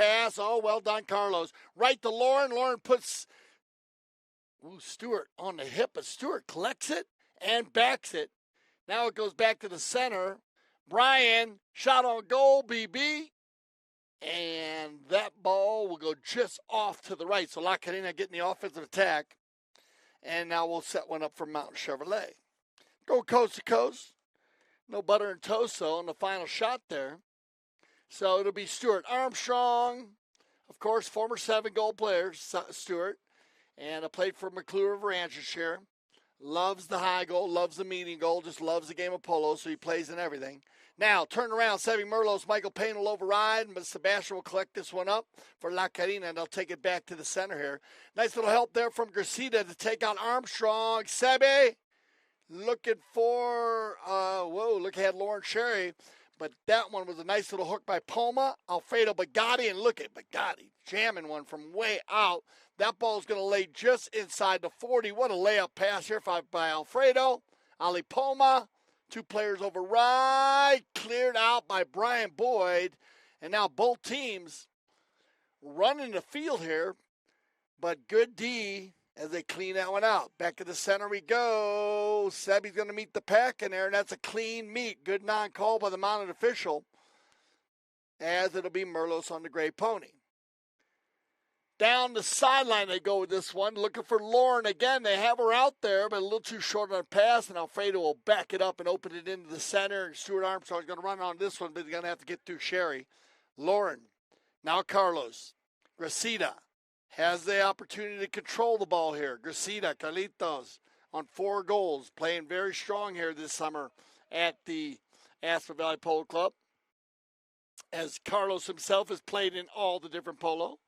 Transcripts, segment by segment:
pass. Oh, well done, Carlos. Right to Lauren. Lauren puts Stewart on the hip, but Stewart collects it and backs it. Now it goes back to the center. Brian, shot on goal, BB. And that ball will go just off to the right. So La Cadena getting the offensive attack. And now we'll set one up for Mountain Chevrolet. Go coast to coast. No butter and toast, on the final shot there. So it'll be Stuart Armstrong, of course, former 7-goal player, Stuart. And I played for McClure of Ranchershire. Loves the high goal, loves the medium goal, just loves the game of polo, so he plays in everything. Now, turn around, Sevi Merlos, Michael Payne will override, but Sebastian will collect this one up for La Cadena, and they'll take it back to the center here. Nice little help there from Gracita to take out Armstrong. Sebi looking for, look ahead, Lauren Sherry. But that one was a nice little hook by Poma. Alfredo Bugatti, and look at Bugatti jamming one from way out. That ball's going to lay just inside the 40. What a layup pass here by Alfredo. Ali Poma. 2 players over right, cleared out by Brian Boyd. And now both teams running the field here, but good D as they clean that one out. Back to the center we go. Sebi's going to meet the pack in there, and that's a clean meet. Good non-call by the mounted official, as it'll be Merlos on the gray pony. Down the sideline they go with this one, looking for Lauren again. They have her out there, but a little too short on the pass, and Alfredo will back it up and open it into the center. And Stuart Armstrong's going to run on this one, but he's going to have to get through Sherry. Lauren, now Carlos. Gracita has the opportunity to control the ball here. Gracita, Carlitos on 4 goals, playing very strong here this summer at the Aspen Valley Polo Club, as Carlos himself has played in all the different polo.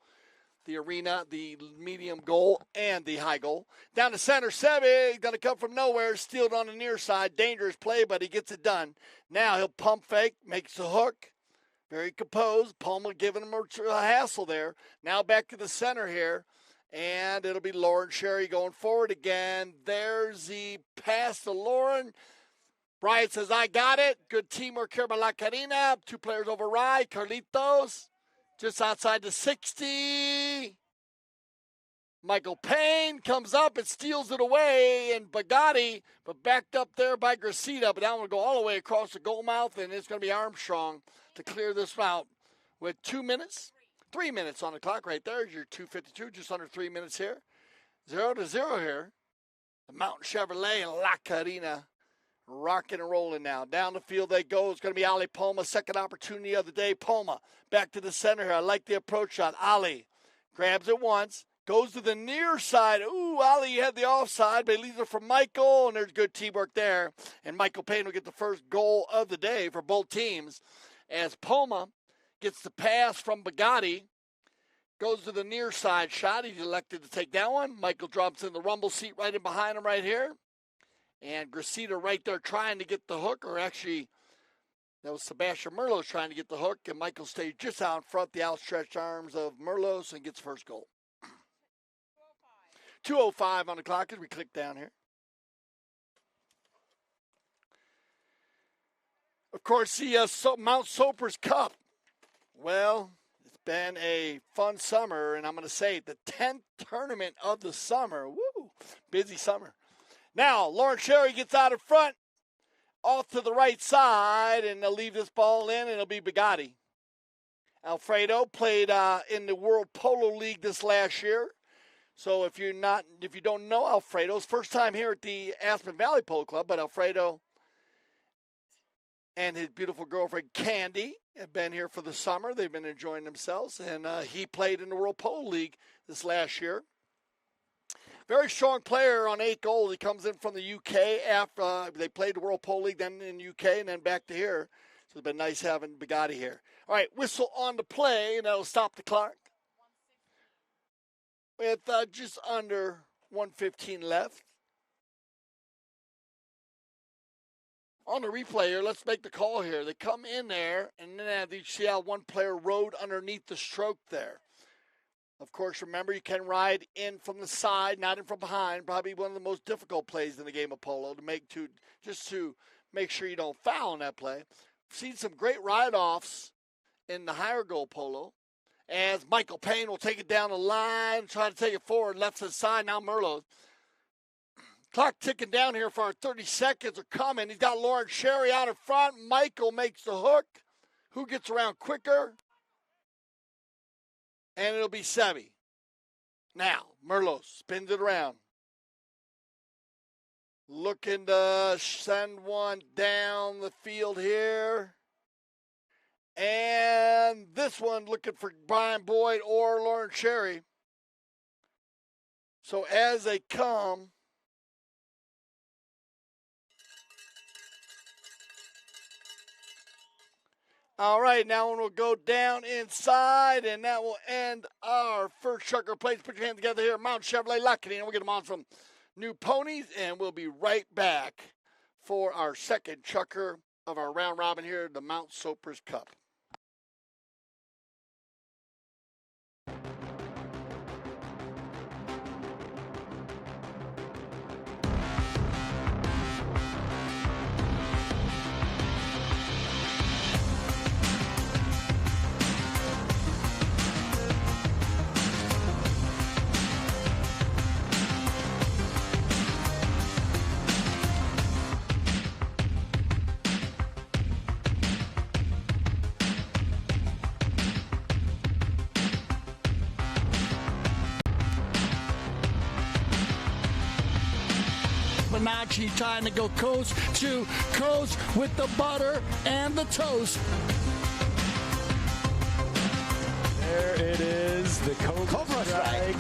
The arena, the medium goal, and the high goal. Down the center, Sebi, going to come from nowhere, stealed on the near side. Dangerous play, but he gets it done. Now he'll pump fake, makes the hook. Very composed. Palmer giving him a hassle there. Now back to the center here, and it'll be Lauren Sherry going forward again. There's the pass to Lauren. Bryant says, I got it. Good teamwork here by La Cadena. 2 players over right. Carlitos. Just outside the 60. Michael Payne comes up and steals it away, and Bugatti, but backed up there by Gracita. But that one will go all the way across the goal mouth, and it's going to be Armstrong to clear this out with 2 minutes. 3 minutes on the clock right there. Your 2:52, just under 3 minutes here. 0-0 here. The Mountain Chevrolet and La Cadena rocking and rolling now. Down the field they go. It's going to be Ali Poma. Second opportunity of the day. Poma back to the center here. I like the approach shot. Ali grabs it once. Goes to the near side. Ooh, Ali had the offside, but he leaves it for Michael, and there's good teamwork there. And Michael Payne will get the first goal of the day for both teams, as Poma gets the pass from Bugatti. Goes to the near side shot. He's elected to take that one. Michael drops in the rumble seat right in behind him right here. And Gracita right there trying to get the hook, or actually, that was Sebastian Merlos trying to get the hook, and Michael stays just out in front, the outstretched arms of Merlos, and gets first goal. 2:05 on the clock as we click down here. Of course, the Mount Soper's Cup. Well, it's been a fun summer, and I'm going to say the 10th tournament of the summer. Woo! Busy summer. Now, Lauren Sherry gets out in front, off to the right side, and they'll leave this ball in, and it'll be Bugatti. Alfredo played in the World Polo League this last year. So if you don't know Alfredo's first time here at the Aspen Valley Polo Club, but Alfredo and his beautiful girlfriend Candy have been here for the summer. They've been enjoying themselves, and he played in the World Polo League this last year. Very strong player on 8 goals. He comes in from the UK after they played the World Polo League, then in the UK, and then back to here. So it's been nice having Bugatti here. All right, whistle on the play, and that'll stop the clock. With just under 1:15 left. On the replay here, let's make the call here. They come in there, and then you see how one player rode underneath the stroke there. Of course, remember, you can ride in from the side, not in from behind. Probably one of the most difficult plays in the game of polo to make to sure you don't foul in that play. Seen some great ride-offs in the higher goal polo, as Michael Payne will take it down the line, try to take it forward, left to the side. Now Merlot. Clock ticking down here for our 30 seconds are coming. He's got Lauren Sherry out in front. Michael makes the hook. Who gets around quicker? And it'll be Sebi. Now, Merlot spins it around. Looking to send one down the field here. And this one looking for Brian Boyd or Lauren Sherry. So as they come, all right, now one will go down inside, and that will end our first chukker plays. Put your hands together here at Mount Chevrolet La Cadena. We'll get them on some new ponies, and we'll be right back for our second chukker of our round robin here, the Mount Sopers Cup. Bonacci trying to go coast to coast with the butter and the toast. There it is, the Cobra strike.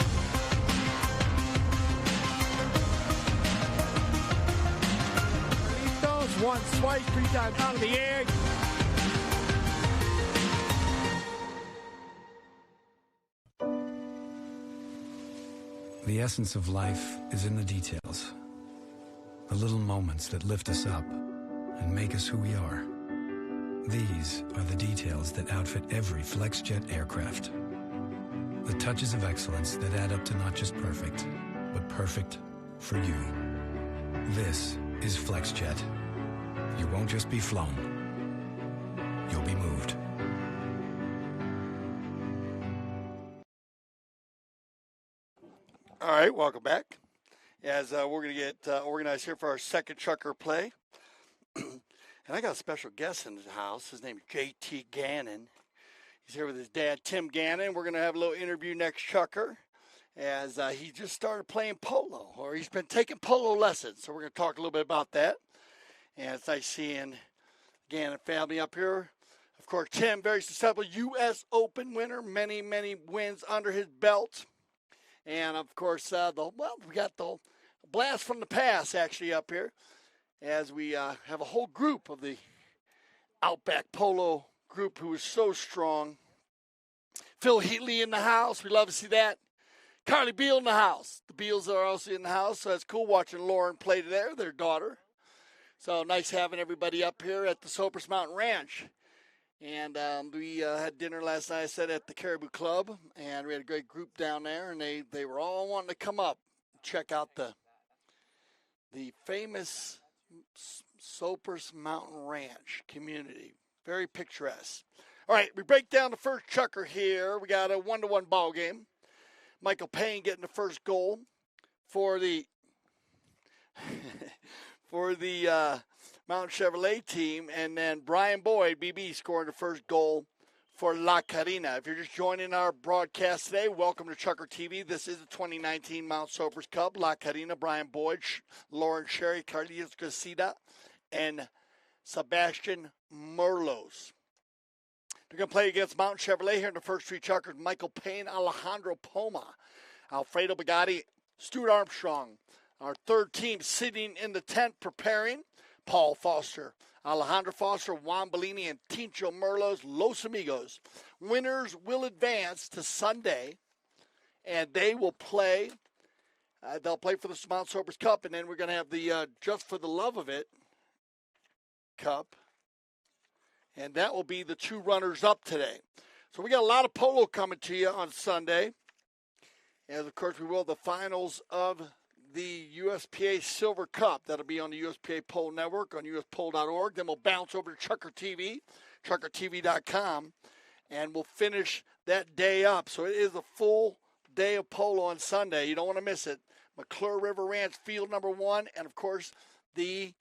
Once, twice, 3 times out of the air. The essence of life is in the details. The little moments that lift us up and make us who we are. These are the details that outfit every FlexJet aircraft. The touches of excellence that add up to not just perfect, but perfect for you. This is FlexJet. You won't just be flown. You'll be moved. All right, welcome back. As we're going to get organized here for our second chukker play. And I got a special guest in the house. His name is J.T. Gannon. He's here with his dad, Tim Gannon. We're going to have a little interview next chukker as he just started playing polo, or he's been taking polo lessons. So we're going to talk a little bit about that. And it's nice seeing Gannon family up here. Of course, Tim, very successful U.S. Open winner, many, many wins under his belt. And, of course, we got the blast from the past actually up here as we have a whole group of the Outback Polo group who is so strong. Phil Heatley in the house. We love to see that. Carly Beal in the house. The Beals are also in the house, so it's cool watching Lauren play there, their daughter. So nice having everybody up here at the Sopers Mountain Ranch. And we had dinner last night, I said, at the Caribou Club, and we had a great group down there, and they were all wanting to come up and check out the famous Sopers Mountain Ranch community. Very picturesque. All right, we break down the first chukker here. We got a 1-1 ball game. Michael Payne getting the first goal for the Mountain Chevrolet team, and then Brian Boyd, BB, scoring the first goal for La Cadena. If you're just joining our broadcast today, welcome to ChukkerTV. This is the 2019 Mount Sopers Cup. La Cadena, Brian Boyd, Lauren Sherry, Carlos Casida, and Sebastian Merlos. They're going to play against Mountain Chevrolet here in the first 3 chukkers. Michael Payne, Alejandro Poma, Alfredo Bugatti, Stuart Armstrong. Our third team sitting in the tent preparing. Paul Foster, Alejandro Foster, Juan Bellini, and Tincho Merlos, Los Amigos. Winners will advance to Sunday, and they will play. They'll play for the Mount Sopers Cup, and then we're going to have the Just for the Love of It Cup. And that will be the 2 runners-up today. So we got a lot of polo coming to you on Sunday. And, of course, we will have the finals of the USPA Silver Cup. That'll be on the USPA Polo Network on uspolo.org. Then we'll bounce over to ChukkerTV, chukkertv.com, and we'll finish that day up. So it is a full day of polo on Sunday. You don't want to miss it. McClure River Ranch Field number 1, and of course the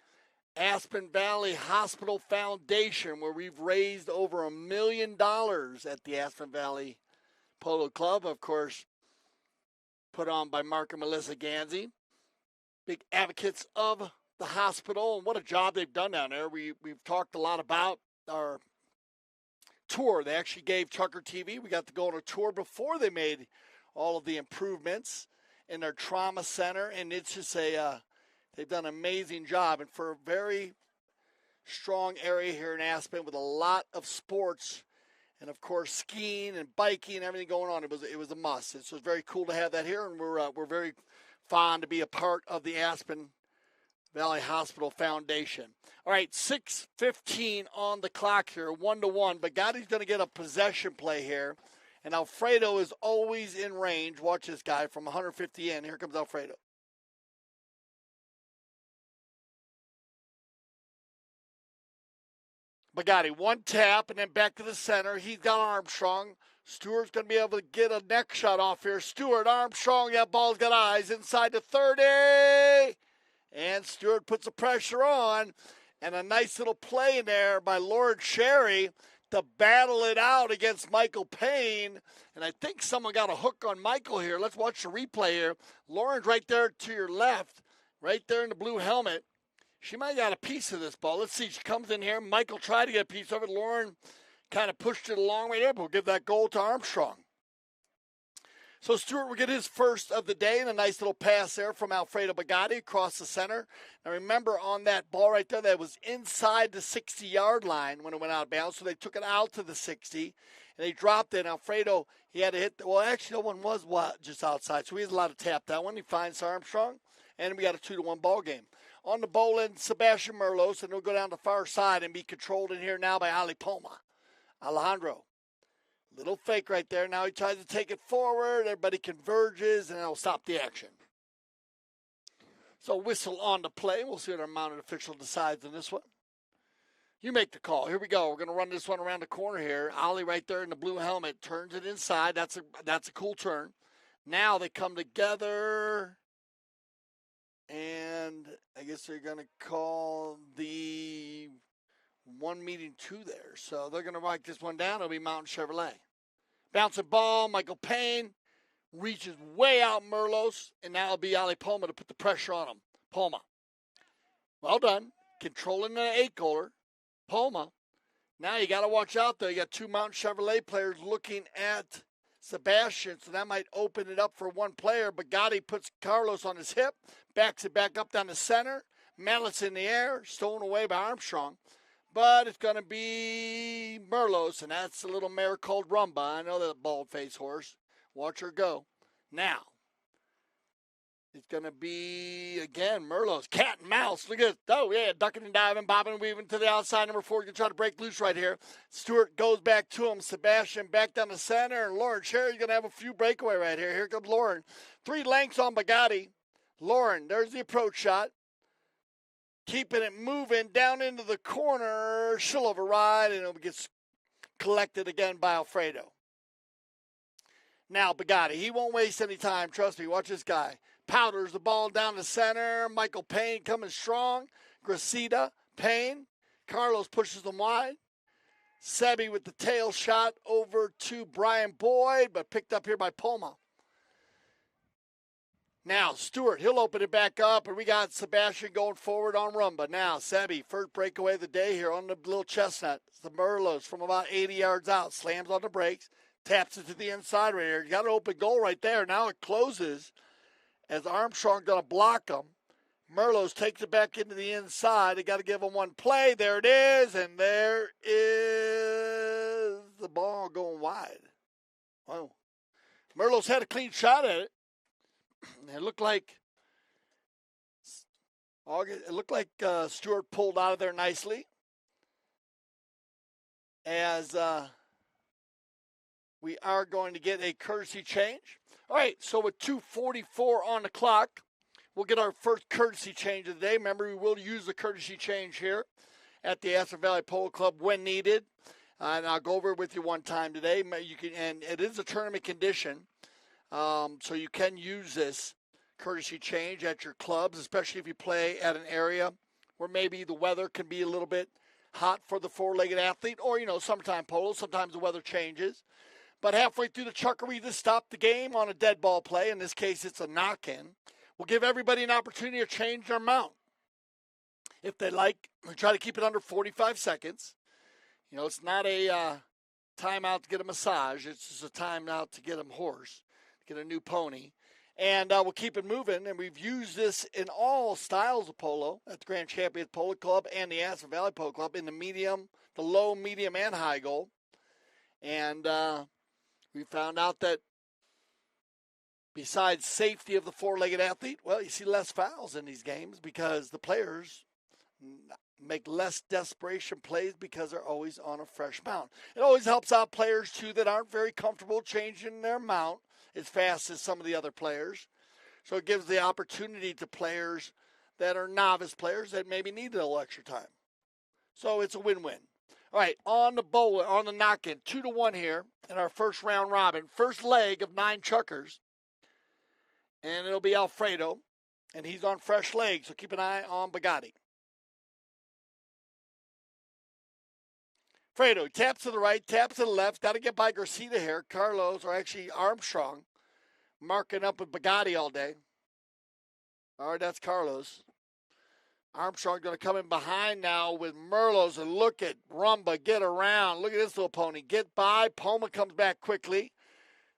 Aspen Valley Hospital Foundation, where we've raised over $1 million at the Aspen Valley Polo Club, of course, put on by Mark and Melissa Ganzi, big advocates of the hospital, and what a job they've done down there. We've talked a lot about our tour. They actually gave ChukkerTV. We got to go on a tour before they made all of the improvements in their trauma center, and it's just they've done an amazing job. And for a very strong area here in Aspen with a lot of sports and, of course, skiing and biking and everything going on, it was a must. It was very cool to have that here, and we're very fond to be a part of the Aspen Valley Hospital Foundation. All right, 6:15 on the clock here, 1-1. Bugatti's going to get a possession play here, and Alfredo is always in range. Watch this guy from 150 in. Here comes Alfredo. Bugatti, one tap, and then back to the center. He's got Armstrong. Stewart's going to be able to get a neck shot off here. Stewart, Armstrong, that ball's got eyes inside the 30. And Stewart puts the pressure on. And a nice little play in there by Lauren Sherry to battle it out against Michael Payne. And I think someone got a hook on Michael here. Let's watch the replay here. Lauren's right there to your left, right there in the blue helmet. She might have got a piece of this ball. Let's see. She comes in here. Michael tried to get a piece of it. Lauren kind of pushed it along right there, but we'll give that goal to Armstrong. So Stewart will get his first of the day, and a nice little pass there from Alfredo Bugatti across the center. Now remember on that ball right there, that was inside the 60-yard line when it went out of bounds, so they took it out to the 60, and they dropped it. Alfredo, he had to hit, well, actually, that one was just outside, so he has a lot of tap that one. He finds Armstrong, and we got a 2-1 ball game. On the bowl end, Sebastian Merlos, and he'll go down the far side and be controlled in here now by Ali Poma. Alejandro. Little fake right there. Now he tries to take it forward. Everybody converges, and it'll stop the action. So whistle on the play. We'll see what our mounted official decides on this one. You make the call. Here we go. We're going to run this one around the corner here. Ali right there in the blue helmet turns it inside. That's a cool turn. Now they come together. And I guess they're going to call the 1 meeting 2 there. So they're going to write this one down. It'll be Mountain Chevrolet. Bouncing ball. Michael Payne reaches way out Merlos. And now it'll be Ali Poma to put the pressure on him. Poma. Well done. Controlling the 8-goaler. Poma. Now you got to watch out there. You got 2 Mountain Chevrolet players looking at Sebastian, so that might open it up for one player. Bugatti puts Carlos on his hip, backs it back up down the center. Mallets in the air, stolen away by Armstrong. But it's going to be Merlos, and that's a little mare called Rumba. I know that bald-faced horse. Watch her go. Now, it's going to be, again, Merlos. Cat and mouse. Look at this. Oh, yeah, ducking and diving, bobbing and weaving to the outside. Number 4 going to try to break loose right here. Stewart goes back to him. Sebastian back down the center. And Lauren Sherry's going to have a few breakaway right here. Here comes Lauren. 3 lengths on Bugatti. Lauren, there's the approach shot. Keeping it moving down into the corner. She'll override, and it gets collected again by Alfredo. Now, Bugatti, he won't waste any time. Trust me. Watch this guy. Powders the ball down the center. Michael Payne coming strong. Gracida, Payne. Carlos pushes them wide. Sebi with the tail shot over to Brian Boyd, but picked up here by Poma. Now, Stewart, he'll open it back up, and we got Sebastian going forward on Rumba. Now, Sebi, first breakaway of the day here on the little chestnut. It's the Merlos from about 80 yards out. Slams on the brakes. Taps it to the inside right here. You got an open goal right there. Now it closes as Armstrong going to block him. Merlos takes it back into the inside. They got to give him one play. There it is, and there is the ball going wide. Wow. Merlos had a clean shot at it. It looked like Stewart pulled out of there nicely. As we are going to get a courtesy change. All right, so with 2:44 on the clock, we'll get our first courtesy change of the day. Remember, we will use the courtesy change here at the Aspen Valley Polo Club when needed. And I'll go over it with you one time today. You can, and it is a tournament condition, so you can use this courtesy change at your clubs, especially if you play at an area where maybe the weather can be a little bit hot for the four-legged athlete, or, summertime polo, sometimes the weather changes. But halfway through the chukker, we just stop the game on a dead ball play. In this case, it's a knock-in. We'll give everybody an opportunity to change their mount. If they like, we try to keep it under 45 seconds. It's not a timeout to get a massage. It's just a timeout to get a horse, to get a new pony. And we'll keep it moving. And we've used this in all styles of polo at the Grand Champions Polo Club and the Aspen Valley Polo Club in the medium, the low, medium, and high goal. And we found out that besides safety of the four-legged athlete, well, you see less fouls in these games because the players make less desperation plays because they're always on a fresh mount. It always helps out players, too, that aren't very comfortable changing their mount as fast as some of the other players. So it gives the opportunity to players that are novice players that maybe need a little extra time. So it's a win-win. All right, on the knock-in, 2-1 here in our first round robin. First leg of 9 chukkers. And it'll be Alfredo. And he's on fresh legs, so keep an eye on Bugatti. Alfredo taps to the right, taps to the left. Got to get by Garcia here. Carlos, or actually Armstrong, marking up with Bugatti all day. All right, that's Carlos. Armstrong going to come in behind now with Merlos. And look at Rumba get around. Look at this little pony. Get by. Poma comes back quickly.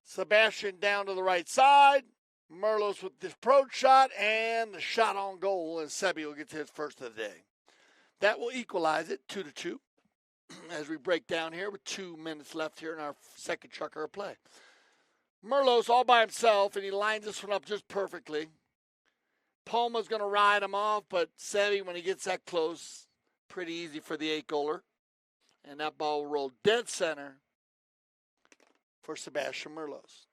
Sebastian down to the right side. Merlos with this approach shot and the shot on goal. And Sebi will get to his first of the day. That will equalize it 2-2 as we break down here with 2 minutes left here in our second chukker of play. Merlos all by himself, and he lines this one up just perfectly. Poma's going to ride him off, but Sebi, when he gets that close, pretty easy for the 8-goaler. And that ball will roll dead center for Sebastian Merlos.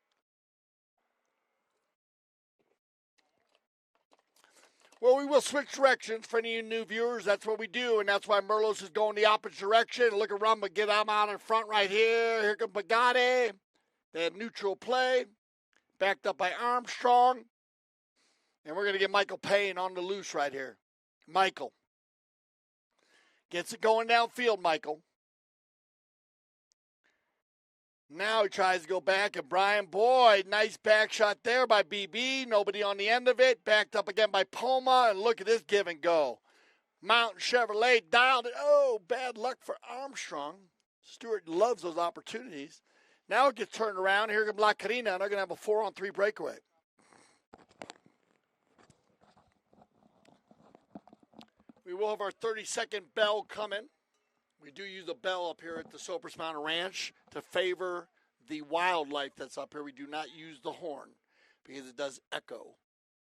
Well, we will switch directions for any new viewers. That's what we do, and that's why Merlos is going the opposite direction. Look at Rumba get him out in front right here. Here comes Bugatti. They have neutral play, backed up by Armstrong. And we're going to get Michael Payne on the loose right here. Michael gets it going downfield, Michael. Now he tries to go back, and Brian Boyd, nice back shot there by BB. Nobody on the end of it. Backed up again by Poma, and look at this give and go. Mountain Chevrolet dialed it. Oh, bad luck for Armstrong. Stewart loves those opportunities. Now it gets turned around. Here comes La Carina, and they're going to have a 4-on-3 breakaway. We will have our 30-second bell coming. We do use a bell up here at the Sopris Mountain Ranch to favor the wildlife that's up here. We do not use the horn because it does echo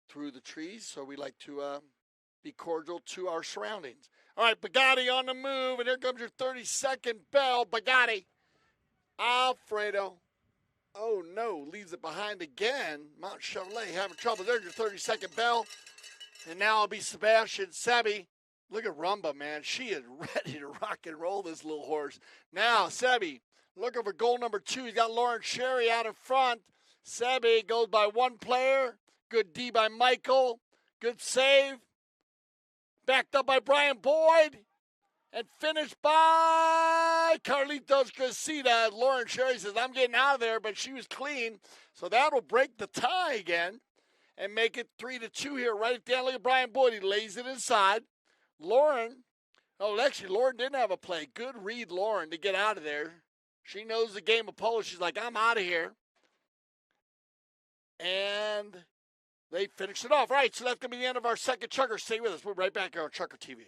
through the trees. So we like to be cordial to our surroundings. All right, Bugatti on the move, and here comes your 30-second bell. Bugatti. Alfredo. Oh, no, leaves it behind again. Mount Chevrolet having trouble. There's your 30-second bell. And now it'll be Sebastian Sebi. Look at Rumba, man. She is ready to rock and roll this little horse. Now, Sebi, looking for goal number 2. He's got Lauren Sherry out in front. Sebi goes by one player. Good D by Michael. Good save. Backed up by Brian Boyd. And finished by Carlitos Casita. Lauren Sherry says, I'm getting out of there, but she was clean. So that'll break the tie again and make it 3-2 here. Right at the end. Look at Brian Boyd. He lays it inside. Lauren, actually, Lauren didn't have a play. Good read, Lauren, to get out of there. She knows the game of polo. She's like, I'm out of here. And they finished it off. All right, so that's going to be the end of our second chukker. Stay with us. We'll be right back here on ChukkerTV.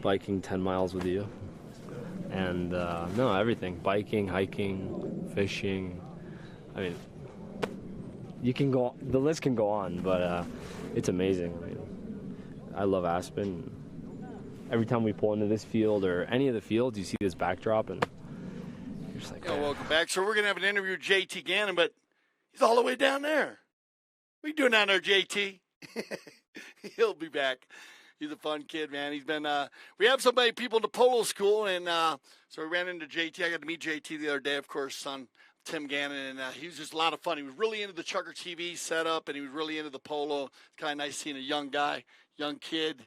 biking 10 miles with you. And no, everything. Biking, hiking, fishing. I mean, you can go, the list can go on, but it's amazing. I mean, I love Aspen. Every time we pull into this field or any of the fields, you see this backdrop, and you're just like, yeah, welcome back. So we're going to have an interview with JT Gannon, but he's all the way down there. What are you doing down there, JT? He'll be back. He's a fun kid, man. He's been, we have so many people in the polo school, and so we ran into JT. I got to meet JT the other day, of course, son Tim Gannon, and he was just a lot of fun. He was really into the ChukkerTV setup, and he was really into the polo. It's kind of nice seeing a young guy, young kid,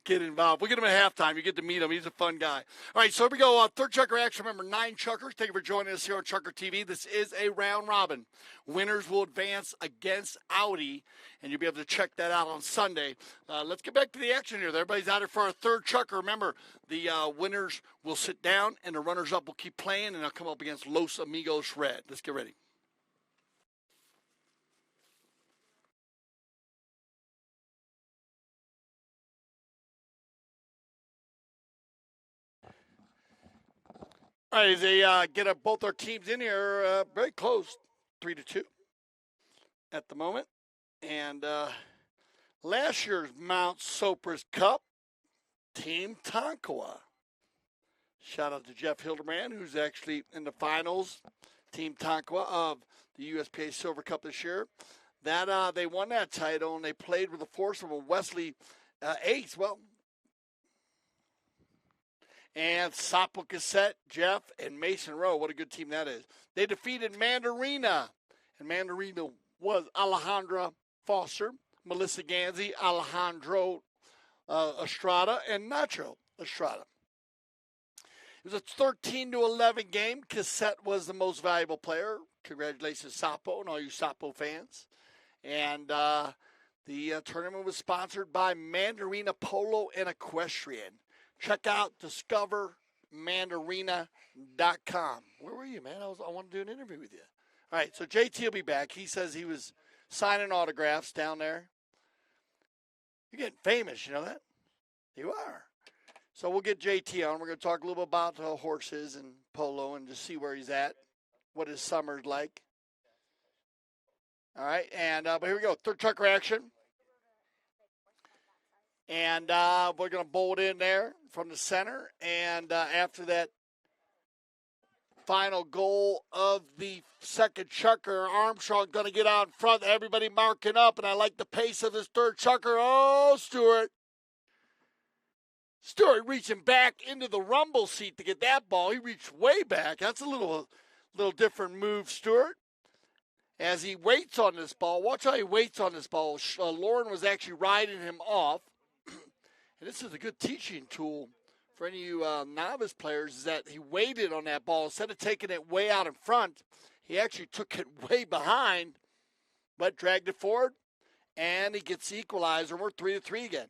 get involved. We'll get him at halftime. You get to meet him. He's a fun guy. All right, so here we go. Third Chukker action. Remember, 9 Chukkers. Thank you for joining us here on ChukkerTV. This is a round robin. Winners will advance against Audi, and you'll be able to check that out on Sunday. Let's get back to the action here. Everybody's out here for our third Chukker. Remember, the winners will sit down, and the runners-up will keep playing, and they'll come up against Los Amigos Red. Let's get ready. All right, as they get both our teams in here, very close, 3-2 at the moment. And last year's Mount Sopris Cup, Team Tonkawa. Shout out to Jeff Hildebrand, who's actually in the finals, Team Tonkawa of the USPA Silver Cup this year. That they won that title, and they played with the force of a Wesley Ace. Well, and Sapo Cassette, Jeff, and Mason Rowe. What a good team that is. They defeated Mandarina. And Mandarina was Alejandra Foster, Melissa Ganzi, Alejandro Estrada, and Nacho Estrada. It was a 13-11 game. Cassette was the most valuable player. Congratulations, Sapo, and all you Sapo fans. And the tournament was sponsored by Mandarina Polo and Equestrian. Check out discovermandarina.com. Where were you, man? I want to do an interview with you. All right, so JT will be back. He says he was signing autographs down there. You're getting famous, you know that? You are. So we'll get JT on. We're going to talk a little bit about horses and polo and just see where he's at, what his summer's like. All right, and but here we go. Third Chukker action. And we're going to bowl it in there from the center. And after that final goal of the second Chukker, Armstrong's going to get out in front. Everybody marking up. And I like the pace of this third Chukker. Oh, Stewart. Stewart reaching back into the rumble seat to get that ball. He reached way back. That's a little different move, Stewart. As he waits on this ball. Watch how he waits on this ball. Lauren was actually riding him off. And this is a good teaching tool for any of you novice players, is that he waited on that ball. Instead of taking it way out in front, he actually took it way behind, but dragged it forward, and he gets the equalizer. We're 3-3 again.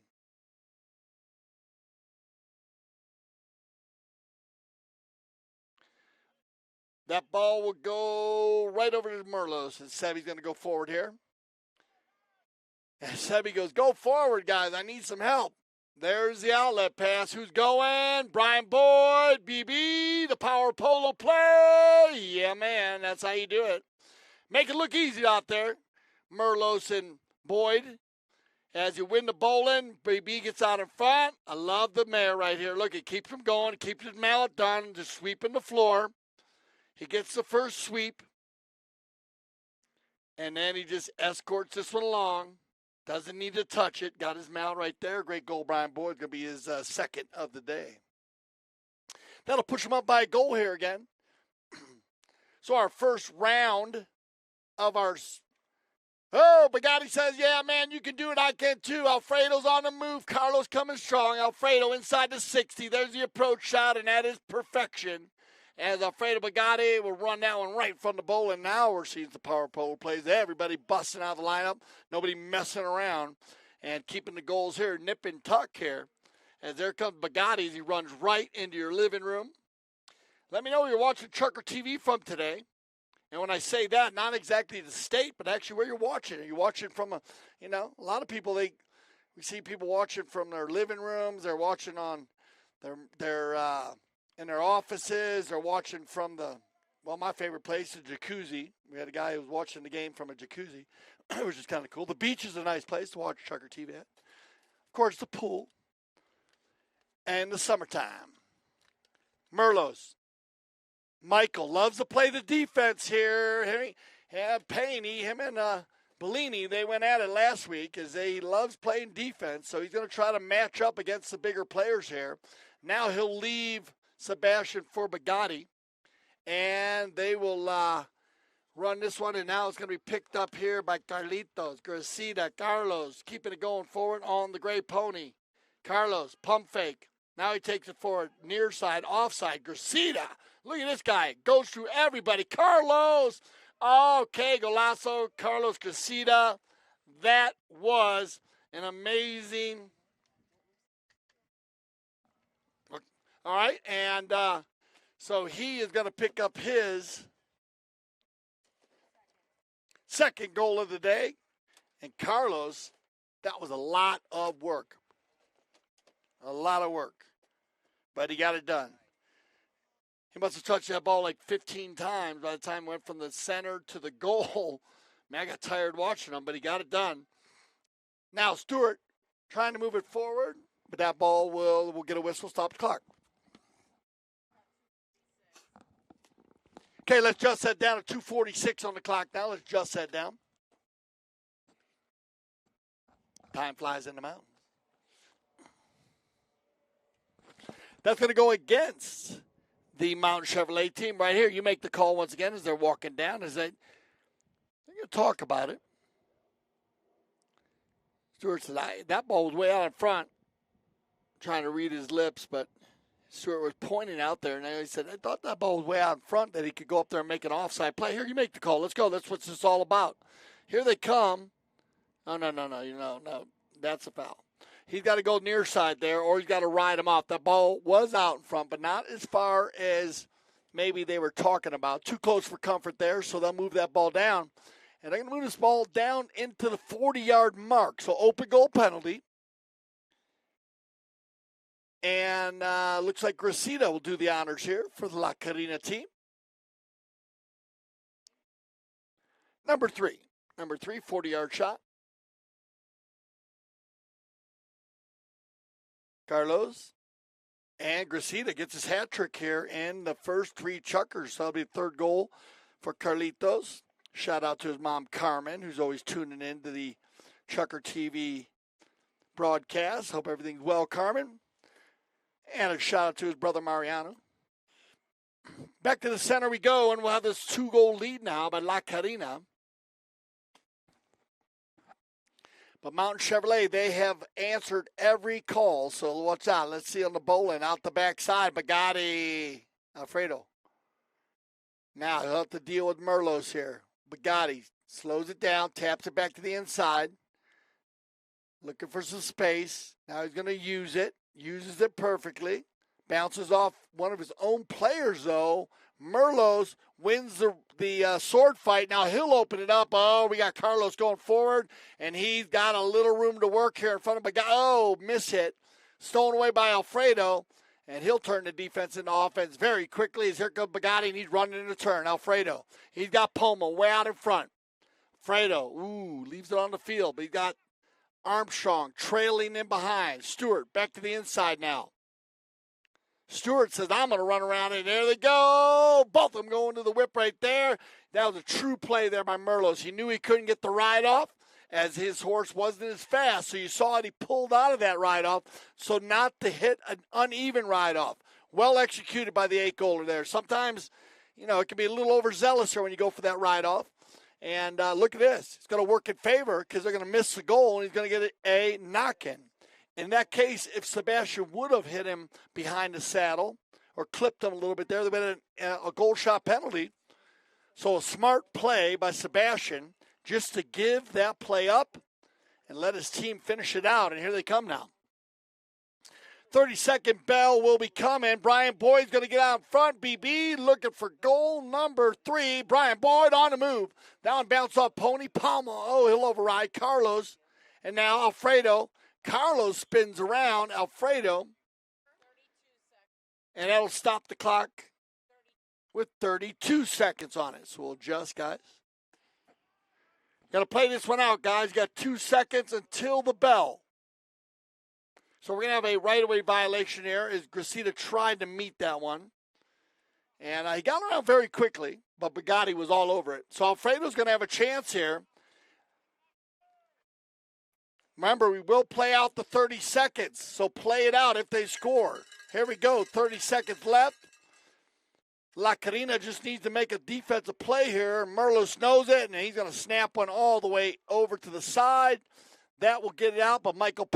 That ball will go right over to Merlos, and Sebi's going to go forward here. And Sebi goes, go forward, guys. I need some help. There's the outlet pass. Who's going? Brian Boyd, BB, the power polo play. Yeah, man, that's how you do it. Make it look easy out there. Merlos and Boyd. As you win the bowling, BB gets out in front. I love the mare right here. Look, it keeps him going. It keeps his mallet done, just sweeping the floor. He gets the first sweep. And then he just escorts this one along. Doesn't need to touch it. Got his mallet right there. Great goal, Brian Boyd. Going to be his second of the day. That'll push him up by a goal here again. So our first round of our... Oh, Bugatti says, yeah, man, you can do it. I can too. Alfredo's on the move. Carlos coming strong. Alfredo inside the 60. There's the approach shot, and that is perfection. As Alfredo Bugatti will run that one right from the bowl, and now we're seeing the power polo plays. Everybody busting out of the lineup. Nobody messing around and keeping the goals here. Nip and tuck here. As there comes Bugatti as he runs right into your living room. Let me know where you're watching ChukkerTV from today. And when I say that, not exactly the state, but actually where you're watching. Are you watching from a lot of people, we We see people watching from their living rooms. They're watching on their in their offices. They're watching from my favorite place, the jacuzzi. We had a guy who was watching the game from a jacuzzi, which is kind of cool. The beach is a nice place to watch ChukkerTV at. Of course, the pool. And the summertime. Merlos. Michael loves to play the defense here. Him and Bellini, they went at it last week as he loves playing defense, so he's going to try to match up against the bigger players here. Now he'll leave Sebastian for Bugatti, and they will run this one, and now it's going to be picked up here by Carlitos, Gracida, Carlos, keeping it going forward on the gray pony. Carlos, pump fake. Now he takes it forward, near side, offside. Gracida, look at this guy, goes through everybody. Carlos, okay, golazo, Carlos Gracida. That was an amazing. All right, and so he is going to pick up his second goal of the day. And Carlos, that was a lot of work. A lot of work. But he got it done. He must have touched that ball like 15 times by the time it went from the center to the goal. Man, I got tired watching him, but he got it done. Now Stewart trying to move it forward, but that ball will get a whistle, stop the clock. Okay, let's adjust that down to 2:46 on the clock now. Let's adjust that down. Time flies in the mountains. That's going to go against the Mountain Chevrolet team right here. You make the call once again as they're walking down. They're going to talk about it. Stewart said, that ball was way out in front. Trying to read his lips, but Stewart was pointing out there, and he said, I thought that ball was way out in front, that he could go up there and make an offside play. Here, you make the call. Let's go. That's what this all about. Here they come. Oh, no. That's a foul. He's got to go near side there, or he's got to ride him off. That ball was out in front, but not as far as maybe they were talking about. Too close for comfort there, so they'll move that ball down. And they're going to move this ball down into the 40-yard mark. So open goal penalty. And looks like Gracida will do the honors here for the La Carina team. Number three, 40-yard shot. Carlos and Gracida gets his hat trick here in the first three chukkers. So that'll be the third goal for Carlitos. Shout out to his mom, Carmen, who's always tuning in to the ChukkerTV broadcast. Hope everything's well, Carmen. And a shout out to his brother, Mariano. Back to the center we go, and we'll have this 2-goal lead now by La Carina. But Mountain Chevrolet, they have answered every call, so watch out. Let's see on the bowling, out the backside, Bugatti, Alfredo. Now he'll have to deal with Merlos here. Bugatti slows it down, taps it back to the inside. Looking for some space. Now he's going to use it. Uses it perfectly. Bounces off one of his own players, though. Merlos wins the sword fight. Now he'll open it up. Oh, we got Carlos going forward, and he's got a little room to work here in front of Bugatti. Oh, miss hit. Stolen away by Alfredo, and he'll turn the defense into offense very quickly as here comes Bugatti, and he's running in the turn. Alfredo, he's got Poma way out in front. Alfredo, leaves it on the field, but he's got Armstrong trailing in behind. Stewart back to the inside now. Stewart says, I'm going to run around, and there they go. Both of them going to the whip right there. That was a true play there by Merlos. He knew he couldn't get the ride off as his horse wasn't as fast. So you saw it, he pulled out of that ride off so not to hit an uneven ride off. Well executed by the 8-goaler there. Sometimes, it can be a little overzealous here when you go for that ride off. And look at this. It's going to work in favor because they're going to miss the goal, and he's going to get a knock-in. In that case, if Sebastian would have hit him behind the saddle or clipped him a little bit there, there would have been a goal shot penalty. So a smart play by Sebastian just to give that play up and let his team finish it out. And here they come now. 30-second bell will be coming. Brian Boyd's going to get out in front. BB looking for goal number 3. Brian Boyd on the move. Down bounce off Pony Palma. Oh, he'll override Carlos. And now Alfredo Carlos spins around Alfredo, and that'll stop the clock with 32 seconds on it. So we'll adjust, guys. Got to play this one out, guys. Got 2 seconds until the bell. So we're going to have a right-of-way violation here as Gracita tried to meet that one. And he got around very quickly, but Bugatti was all over it. So Alfredo's going to have a chance here. Remember, we will play out the 30 seconds, so play it out if they score. Here we go, 30 seconds left. La Carina just needs to make a defensive play here. Merlos knows it, and he's going to snap one all the way over to the side. That will get it out, but Michael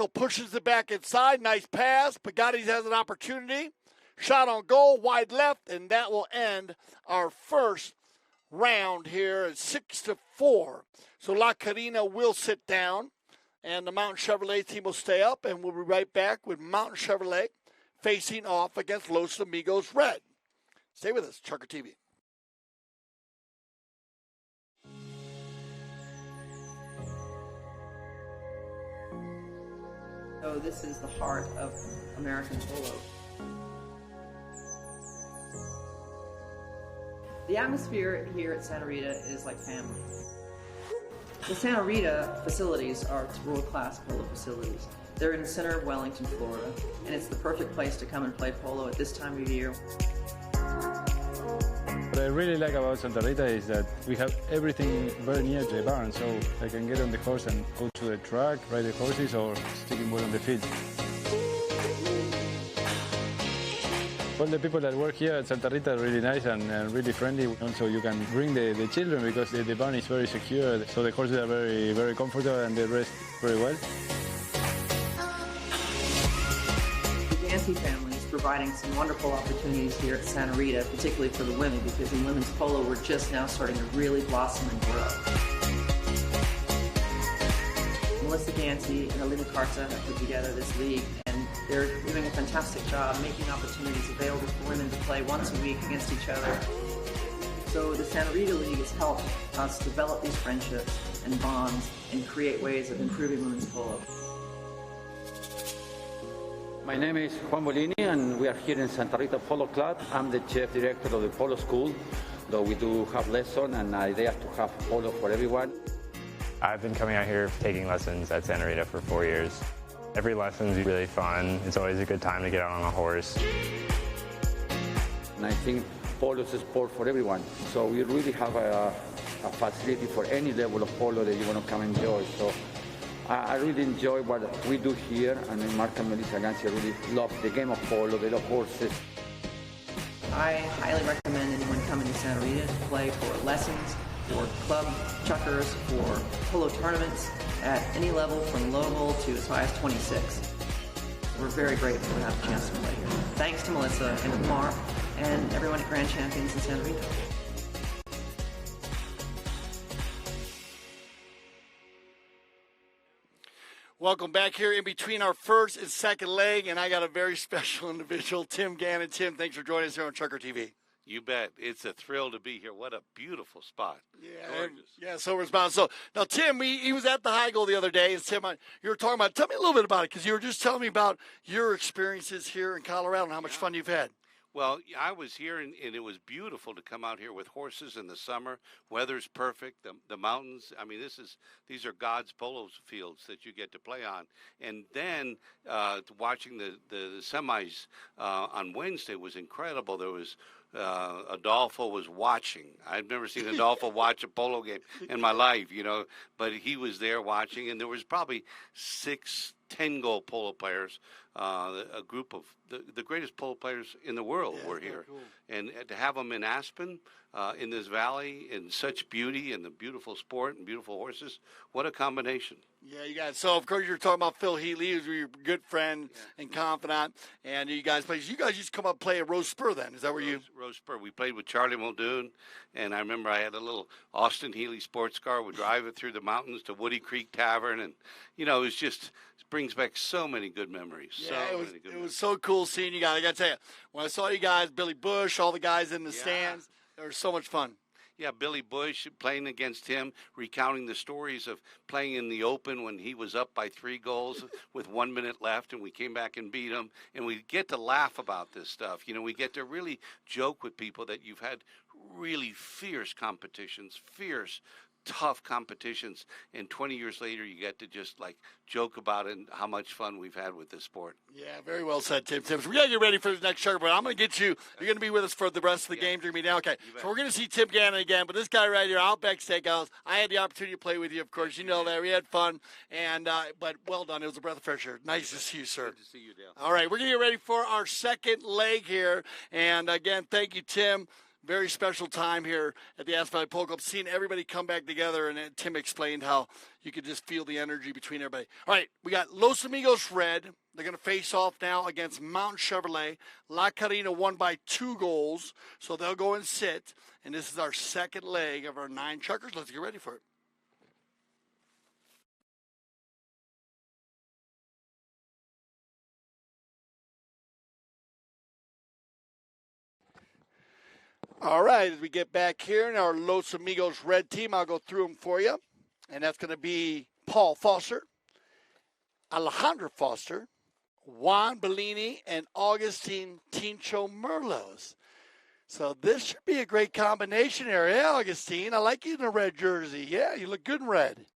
pushes it back inside. Nice pass. Bugatti has an opportunity. Shot on goal, wide left, and that will end our first round here at 6-4. So La Carina will sit down, and the Mountain Chevrolet team will stay up, and we'll be right back with Mountain Chevrolet facing off against Los Amigos Red. Stay with us, Chucker TV. So this is the heart of American polo. The atmosphere here at Santa Rita is like family. The Santa Rita facilities are world-class polo facilities. They're in the center of Wellington, Florida, and it's the perfect place to come and play polo at this time of year. What I really like about Santa Rita is that we have everything very near the barn, so I can get on the horse and go to the track, ride the horses, or sticking ball on the field. All the people that work here at Santa Rita are really nice and really friendly. Also, you can bring the children because the barn is very secure, so the horses are very, very comfortable and they rest very well. The Ganti family is providing some wonderful opportunities here at Santa Rita, particularly for the women, because in women's polo we're just now starting to really blossom and grow. Melissa Ganti and Alina Carta have put together this league, and they're doing a fantastic job making opportunities available for women to play once a week against each other. So the Santa Rita League has helped us develop these friendships and bonds and create ways of improving women's polo. My name is Juan Molini, and we are here in Santa Rita Polo Club. I'm the chef director of the polo school, though we do have lessons, and the idea is to have polo for everyone. I've been coming out here taking lessons at Santa Rita for 4 years. Every lesson is really fun. It's always a good time to get out on a horse. And I think polo is a sport for everyone. So we really have a facility for any level of polo that you want to come and enjoy. So I really enjoy what we do here. I mean, Mark and Melissa Ganti really love the game of polo. They love horses. I highly recommend anyone coming to Santa Rita to play for lessons, for club chukkers, for polo tournaments at any level from local to as high as 26. We're very grateful to have a chance to play here. Thanks to Melissa and to Mark and everyone at Grand Champions in Santa Rita. Welcome back here in between our first and second leg, and I got a very special individual, Tim Gannon. Tim, thanks for joining us here on Chucker TV. You bet. It's a thrill to be here. What a beautiful spot. Yeah, so responsible. So now, Tim, he was at the high goal the other day, and Tim, you were talking about. Tell me a little bit about it, because you were just telling me about your experiences here in Colorado and how much fun you've had. Well, I was here, and it was beautiful to come out here with horses in the summer. Weather's perfect. The mountains. I mean, these are God's polo fields that you get to play on. And then watching the semis on Wednesday was incredible. There was Adolfo was watching. I've never seen Adolfo watch a polo game in my life, but he was there watching, and there was probably 10-goal polo players, a group of the greatest polo players in the world were here. Cool. And to have them in Aspen, in this valley, in such beauty and the beautiful sport and beautiful horses, what a combination. Yeah, you guys. So, of course, you're talking about Phil Healy, who's your good friend and confidant, and you guys used to come up and play at Rose Spur then. Is that where you? Rose Spur. We played with Charlie Muldoon, and I remember I had a little Austin Healy sports car. We'd drive it through the mountains to Woody Creek Tavern, and, it was just brings back so many good memories. Yeah, it was so cool seeing you guys. I got to tell you, when I saw you guys, Billy Bush, all the guys in the stands, it was so much fun. Yeah, Billy Bush, playing against him, recounting the stories of playing in the Open when he was up by 3 goals with 1 minute left, and we came back and beat him. And we get to laugh about this stuff. You know, we get to really joke with people that you've had really fierce competitions, tough competitions, and 20 years later you get to just like joke about it and how much fun we've had with this sport. Yeah, very well said, Tim. So we got to get ready for the next Chukker, but I'm going to get you. You're going to be with us for the rest of the game. You're going to be now. Okay, so we're going to see Tim Gannon again, but this guy right here, Outback Steakhouse, I had the opportunity to play with you, of course. You know that. We had fun, and but well done. It was a breath of fresh air. Nice to see you, sir. Good to see you, Dale. All right, we're going to get ready for our second leg here, and again, thank you, Tim. Very special time here at the Aspen Valley Polo Club, seeing everybody come back together, and Tim explained how you could just feel the energy between everybody. All right, we got Los Amigos Red. They're going to face off now against Mountain Chevrolet. La Carina won by 2 goals, so they'll go and sit, and this is our second leg of our 9 chukkers. Let's get ready for it. All right, as we get back here in our Los Amigos Red team, I'll go through them for you. And that's going to be Paul Foster, Alejandro Foster, Juan Bellini, and Augustine Tincho Merlos. So this should be a great combination here. Yeah, Augustine, I like you in a red jersey. Yeah, you look good in red.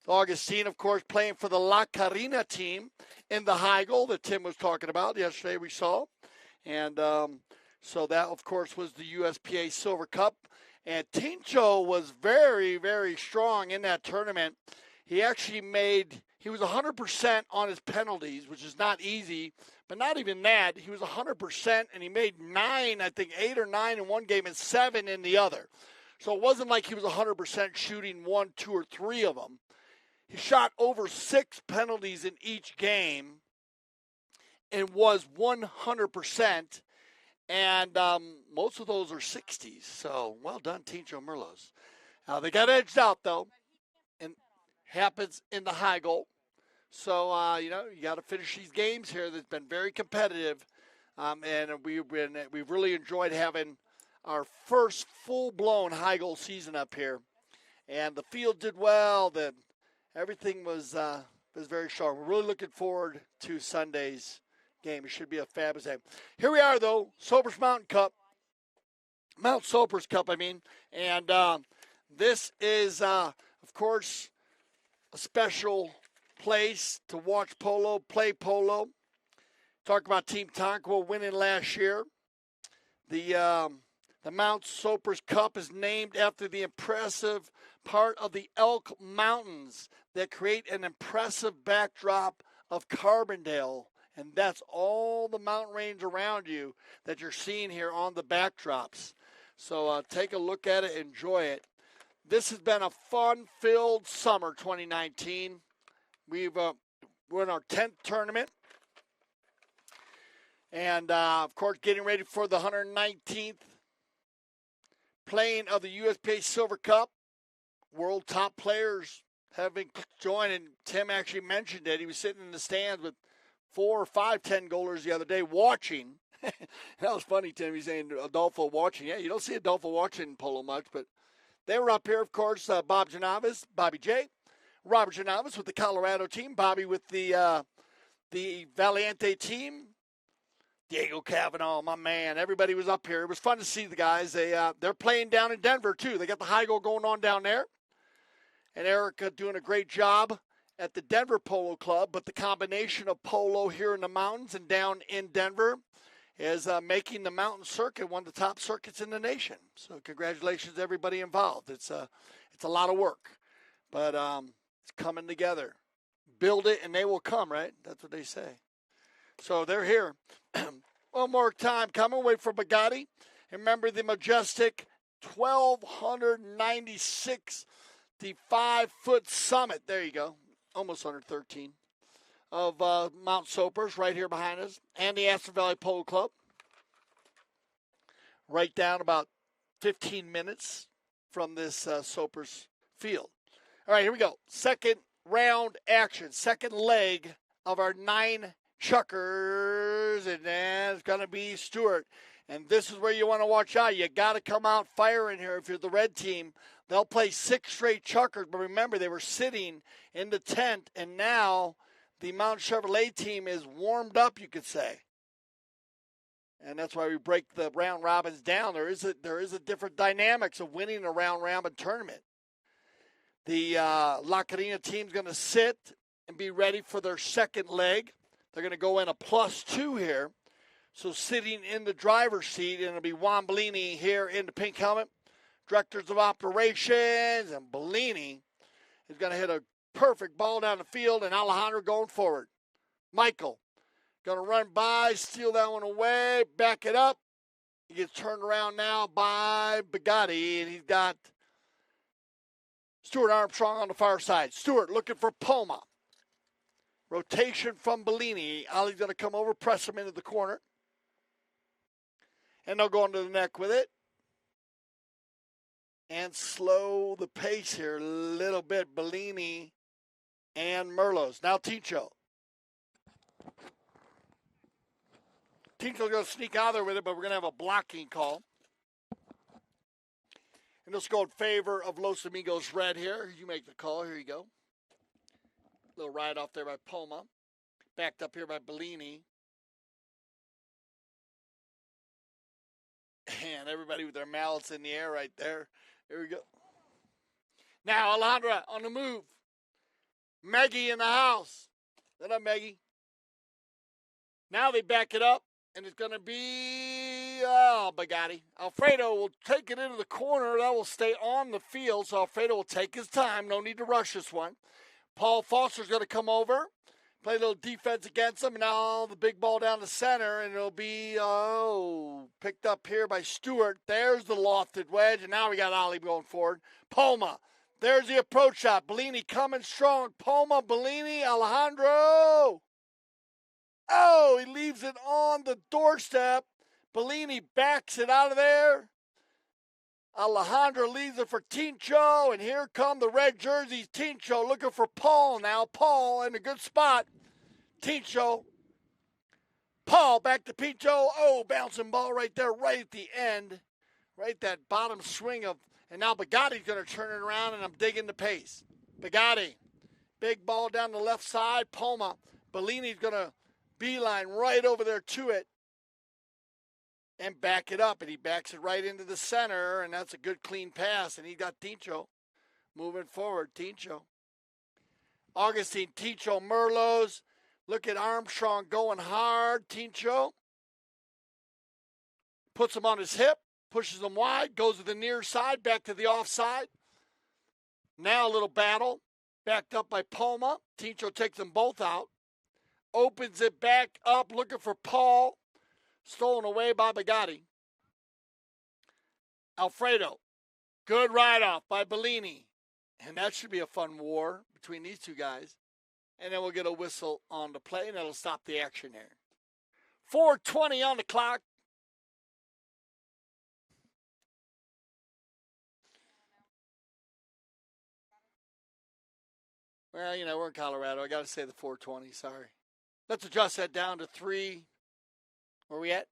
So Augustine, of course, playing for the La Carina team in the high goal that Tim was talking about yesterday we saw. And so that, of course, was the USPA Silver Cup. And Tincho was very, very strong in that tournament. He actually he was 100% on his penalties, which is not easy. But not even that. He was 100%, and he made 9, I think 8 or 9 in one game and 7 in the other. So it wasn't like he was 100% shooting 1, 2, or 3 of them. He shot over 6 penalties in each game and was 100%. And most of those are 60s. So well done, Tincho Merlos. They got edged out, though, and happens in the high goal. So, you got to finish these games here. That's been very competitive. And we've really enjoyed having our first full-blown high goal season up here. And the field did well. Everything was very strong. We're really looking forward to Sunday's game. It should be a fabulous game. Here we are, though, Mount Soper's Cup, and this is, of course, a special place to watch polo, play polo. Talk about Team Tonkawa winning last year. The Mount Soper's Cup is named after the impressive part of the Elk Mountains that create an impressive backdrop of Carbondale. And that's all the mountain range around you that you're seeing here on the backdrops. So take a look at it, enjoy it. This has been a fun-filled summer 2019. We're in our 10th tournament. And, of course, getting ready for the 119th playing of the USPA Silver Cup. World top players have been joining. Tim actually mentioned it. He was sitting in the stands with 4 or 5 10-goalers the other day watching. That was funny, Tim. He's saying Adolfo watching. Yeah, you don't see Adolfo watching polo much, but they were up here, of course, Bobby J. Robert Janavis with the Colorado team. Bobby with the Valiente team. Diego Cavanaugh, my man. Everybody was up here. It was fun to see the guys. They're playing down in Denver, too. They got the high goal going on down there. And Erica doing a great job at the Denver Polo Club, but the combination of polo here in the mountains and down in Denver is making the mountain circuit one of the top circuits in the nation. So congratulations to everybody involved. It's a lot of work, but it's coming together. Build it and they will come, right? That's what they say. So they're here. One more time coming away from Bugatti. Remember the majestic 1,296, the 5-foot summit. There you go. Almost 113 of Mount Soper's right here behind us, and the Aspen Valley Polo Club. Right down about 15 minutes from this Soper's field. All right, here we go. Second round action, second leg of our 9 chukkers, and then it's going to be Stuart. And this is where you want to watch out. You got to come out firing here if you're the red team. They'll play 6 straight chukkers, but remember, they were sitting in the tent, and now the Mount Chevrolet team is warmed up, you could say. And that's why we break the round robins down. There is a different dynamics of winning a round robin tournament. The La Carina team's going to sit and be ready for their second leg. They're going to go in a +2 here. So sitting in the driver's seat, and it'll be Juan Bellini here in the pink helmet, directors of operations, and Bellini is going to hit a perfect ball down the field, and Alejandro going forward. Michael going to run by, steal that one away, back it up. He gets turned around now by Bugatti, and he's got Stuart Armstrong on the far side. Stuart looking for Poma. Rotation from Bellini. Ali's going to come over, press him into the corner. And they'll go into the neck with it. And slow the pace here a little bit. Bellini and Merlos. Now Tincho. Tincho's going to sneak out there with it, but we're going to have a blocking call. And let's go in favor of Los Amigos Red here. You make the call. Here you go. Little ride off there by Poma. Backed up here by Bellini. And everybody with their mallets in the air right there. Here we go. Now Alejandra on the move. Maggie in the house. What up, Maggie? Now they back it up. And it's going to be, Bugatti. Alfredo will take it into the corner. That will stay on the field. So Alfredo will take his time. No need to rush this one. Paul Foster's going to come over. Play a little defense against him. And now the big ball down the center. And it'll be, picked up here by Stewart. There's the lofted wedge. And now we got Ali going forward. Poma. There's the approach shot. Bellini coming strong. Poma, Bellini, Alejandro. Oh, he leaves it on the doorstep. Bellini backs it out of there. Alejandro leaves it for Tincho. And here come the red jerseys. Tincho looking for Paul now. Paul in a good spot. Tincho. Paul back to Pincho. Oh, bouncing ball right there, right at the end. Right that bottom swing of, and now Bugatti's going to turn it around, and I'm digging the pace. Bugatti. Big ball down the left side. Poma. Bellini's going to beeline right over there to it and back it up. And he backs it right into the center, and that's a good clean pass. And he got Tincho moving forward. Tincho. Augustine, Tincho, Merlos. Look at Armstrong going hard. Tincho puts him on his hip, pushes him wide, goes to the near side, back to the offside. Now a little battle. Backed up by Poma. Tincho takes them both out. Opens it back up, looking for Paul. Stolen away by Bugatti. Alfredo. Good ride-off by Bellini. And that should be a fun war between these two guys. And then we'll get a whistle on the play, and that'll stop the action here. 4:20 on the clock. Well, you know, we're in Colorado. I got to say the 4:20, sorry. Let's adjust that down to 3. Where are we at?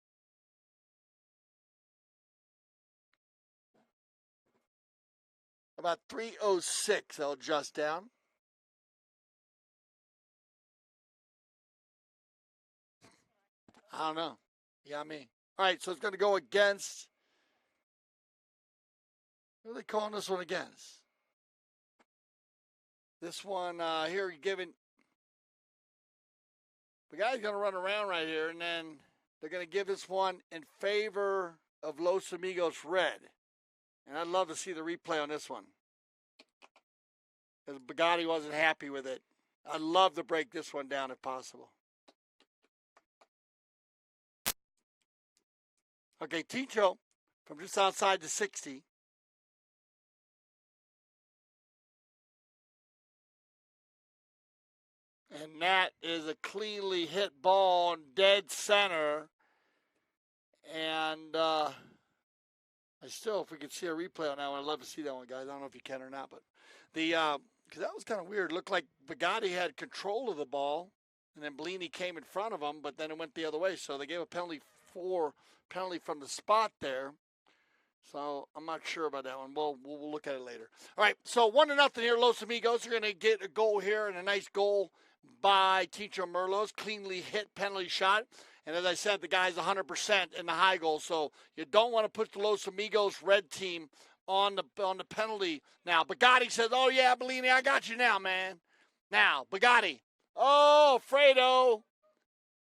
About 3:06, I'll adjust down. I don't know. You got me. All right, so it's going to go against. What are they calling this one against? This one here, giving. The guy's going to run around right here, and then they're going to give this one in favor of Los Amigos Red. And I'd love to see the replay on this one, because Bugatti wasn't happy with it. I'd love to break this one down if possible. Okay, Tincho from just outside the 60. And that is a cleanly hit ball in dead center. And I still, if we could see a replay on that one, I'd love to see that one, guys. I don't know if you can or not, but because that was kind of weird. It looked like Bugatti had control of the ball, and then Bellini came in front of him, but then it went the other way. So they gave a penalty 4 penalty from the spot there. So I'm not sure about that one. We'll look at it later. All right, so 1-0 here. Los Amigos are going to get a goal here, and a nice goal by Teacher Merlos. Cleanly hit penalty shot. And as I said, the guy's 100% in the high goal. So you don't want to put the Los Amigos red team on the penalty now. Bugatti says, oh, yeah, Bellini, I got you now, man. Now, Bugatti. Oh, Alfredo.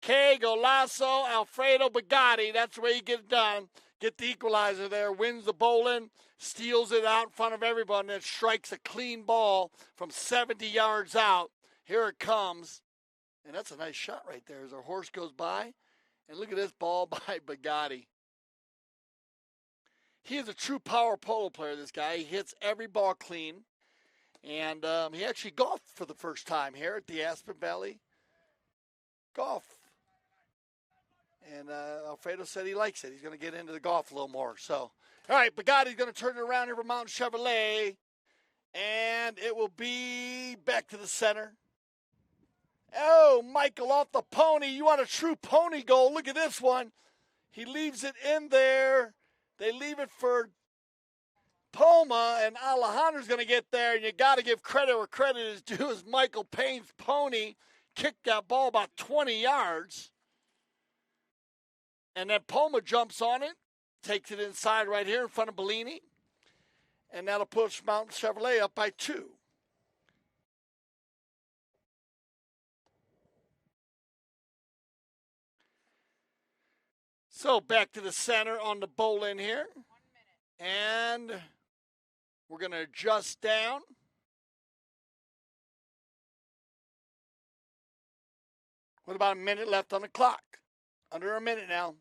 Que golazo, Alfredo Bugatti. That's the way you get it done. Get the equalizer there, wins the bowling, steals it out in front of everyone, and then strikes a clean ball from 70 yards out. Here it comes. And that's a nice shot right there as our horse goes by. And look at this ball by Bugatti. He is a true power polo player, this guy. He hits every ball clean. And he actually golfed for the first time here at the Aspen Valley Golf. And Alfredo said he likes it. He's going to get into the golf a little more. So, all right, Bugatti's going to turn it around here for Mountain Chevrolet. And it will be back to the center. Oh, Michael off the pony. You want a true pony goal. Look at this one. He leaves it in there. They leave it for Poma, and Alejandro's going to get there. And you got to give credit where credit is due, as Michael Payne's pony kicked that ball about 20 yards. And then Poma jumps on it, takes it inside right here in front of Bellini. And that'll push Mountain Chevrolet up by 2. So back to the center on the bowl in here. And we're going to adjust down. With about a minute left on the clock. Under a minute now.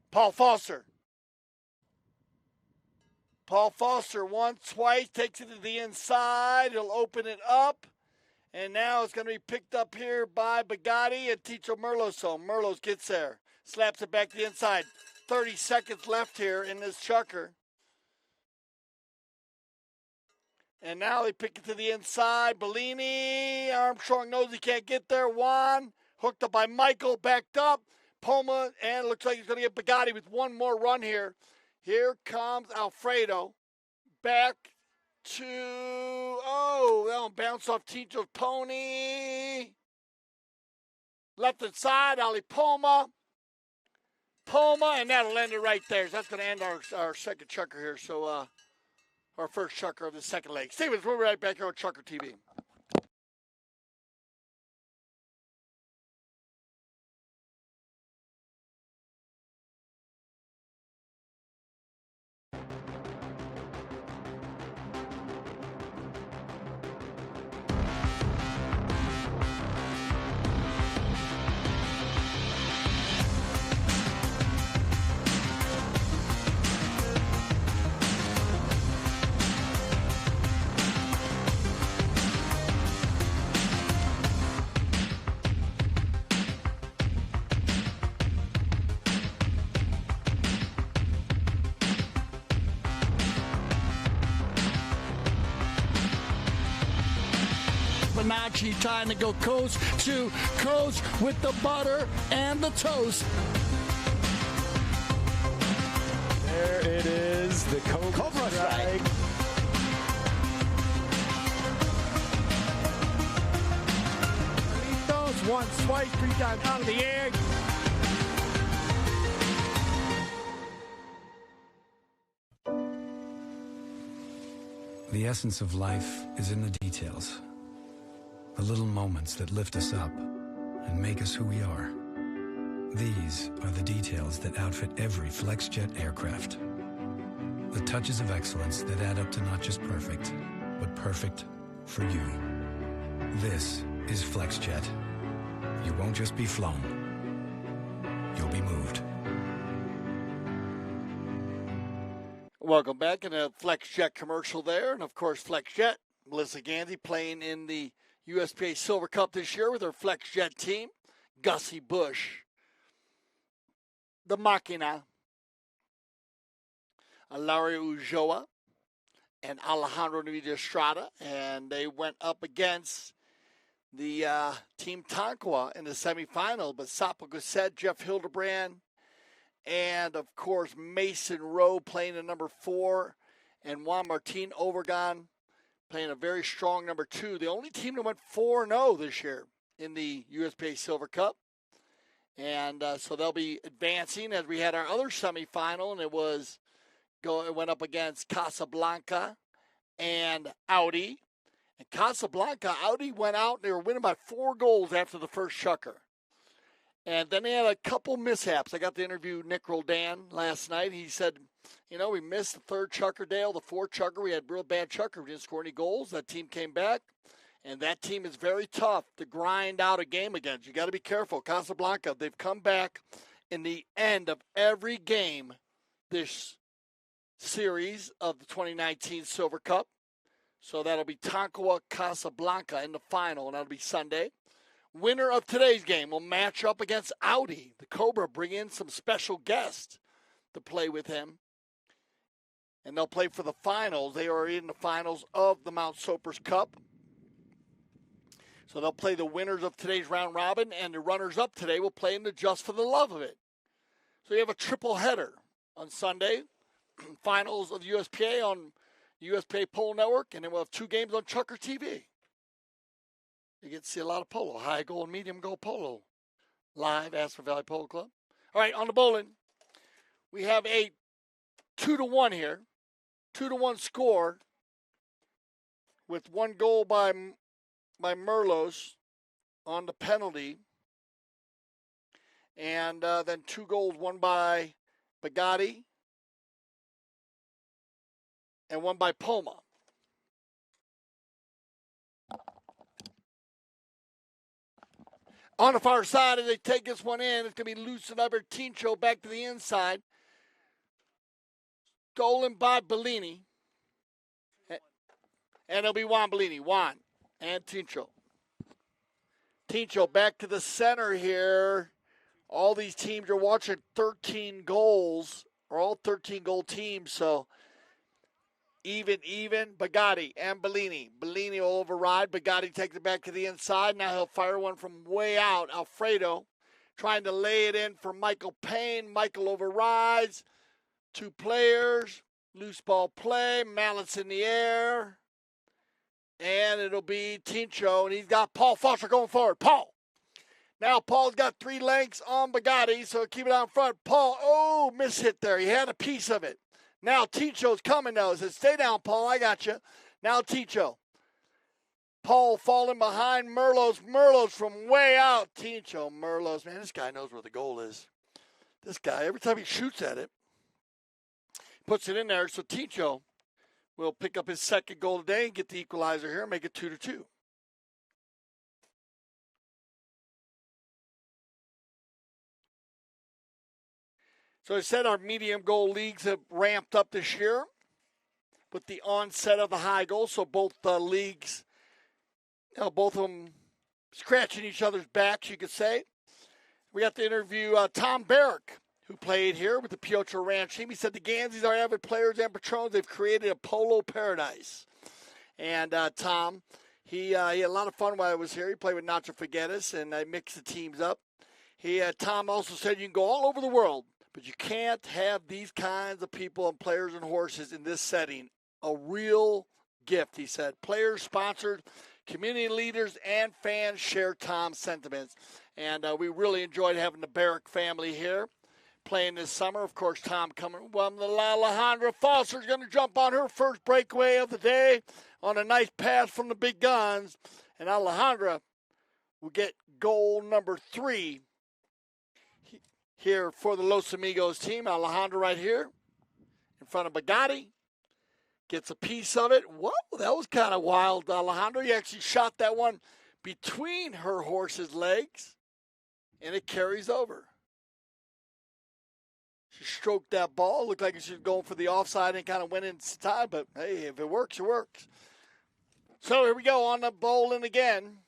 Paul Foster. Paul Foster once, twice, takes it to the inside. He'll open it up. And now it's going to be picked up here by Bugatti and Tito Merlos. So Merlos gets there. Slaps it back to the inside. 30 seconds left here in this chukker. And now they pick it to the inside. Bellini. Armstrong knows he can't get there. Juan. Hooked up by Michael. Backed up. Poma. And it looks like he's going to get Bugatti with one more run here. Here comes Alfredo. Back to, oh, that one bounced off Tito's pony. Left inside, Ali Poma. Poma, and that'll end it right there. So that's going to end our second chukker here. So, our first chukker of the second leg. Stevens, we'll be right back here on ChukkerTV. Fibonacci trying to go coast to coast with the butter and the toast. There it is, the Cobra strike. Once, twice, 3 times out of the air. The essence of life is in the details. The little moments that lift us up and make us who we are. These are the details that outfit every FlexJet aircraft. The touches of excellence that add up to not just perfect, but perfect for you. This is FlexJet. You won't just be flown. You'll be moved. Welcome back in a FlexJet commercial there. And, of course, FlexJet, Melissa Gandy playing in the USPA Silver Cup this year with her FlexJet team. Gussie Bush, the Machina, Alario Ulloa, and Alejandro Navidad Estrada. And they went up against the Team Tonkawa in the semifinal, but Sapo Gusset, Jeff Hildebrand, and, of course, Mason Rowe playing the number 4, and Juan Martin Overgon playing a very strong number 2. The only team that went 4-0 this year in the USPA Silver Cup. And so they'll be advancing as we had our other semifinal, and it went up against Casablanca and Audi. And Casablanca, Audi went out, and they were winning by 4 goals after the first chukker. And then they had a couple mishaps. I got to interview Nick Roldan last night. He said, we missed the 3rd chukker, Dale, the 4th chukker. We had real bad chukker. We didn't score any goals. That team came back. And that team is very tough to grind out a game against. You got to be careful. Casablanca, they've come back in the end of every game this series of the 2019 Silver Cup. So that'll be Tonkawa Casablanca in the final, and that'll be Sunday. Winner of today's game will match up against Audi. The Cobra bring in some special guests to play with him. And they'll play for the finals. They are in the finals of the Mount Sopers Cup. So they'll play the winners of today's round robin, and the runners-up today will play in the Just for the Love of It. So you have a triple header on Sunday, finals of the USPA on USPA Polo Network, and then we'll have 2 games on ChukkerTV. You get to see a lot of polo, high goal and medium goal polo, live, Aspen Valley Polo Club. All right, on the bowling, we have a 2-1 here, 2-1 score with 1 goal by Merlos on the penalty, and then 2 goals, 1 by Bugatti and 1 by Poma. On the far side, as they take this one in, it's going to be loosened up. Tincho back to the inside. Stolen by Bellini. And it'll be Juan Bellini. Juan and Tincho. Tincho back to the center here. All these teams are watching 13 goals. Are all 13-goal teams, so even. Bugatti and Bellini. Bellini will override. Bugatti takes it back to the inside. Now he'll fire one from way out. Alfredo trying to lay it in for Michael Payne. Michael overrides. 2 players. Loose ball play. Mallets in the air. And it'll be Tincho, and he's got Paul Foster going forward. Paul. Now Paul's got 3 lengths on Bugatti, so keep it out in front. Paul, miss hit there. He had a piece of it. Now Tincho's coming, though. Says, stay down, Paul. I got you. Now Tincho. Paul falling behind Merlos. Merlos from way out. Tincho, Merlos. Man, this guy knows where the goal is. This guy, every time he shoots at it, puts it in there. So Tincho will pick up his 2nd goal today and get the equalizer here and make it 2-2. So I said our medium goal leagues have ramped up this year with the onset of the high goal. So both leagues, both of them scratching each other's backs, you could say. We got to interview Tom Barrick, who played here with the Piocho Ranch team. He said the Ganseys are avid players and patrons. They've created a polo paradise. And Tom, he had a lot of fun while I was here. He played with Nacho Figueres, and I mixed the teams up. Tom also said you can go all over the world, but you can't have these kinds of people and players and horses in this setting. A real gift, he said. Players, sponsors, community leaders, and fans share Tom's sentiments. And we really enjoyed having the Barrick family here playing this summer. Of course, Tom coming. Well, Alejandra Foster's going to jump on her first breakaway of the day on a nice pass from the big guns. And Alejandra will get goal number 3 here for the Los Amigos team. Alejandra right here in front of Bugatti. Gets a piece of it. Whoa, that was kind of wild, Alejandra. You actually shot that one between her horse's legs, and it carries over. She stroked that ball. Looked like she was going for the offside and kind of went inside, but hey, if it works, it works. So here we go on the bowling again.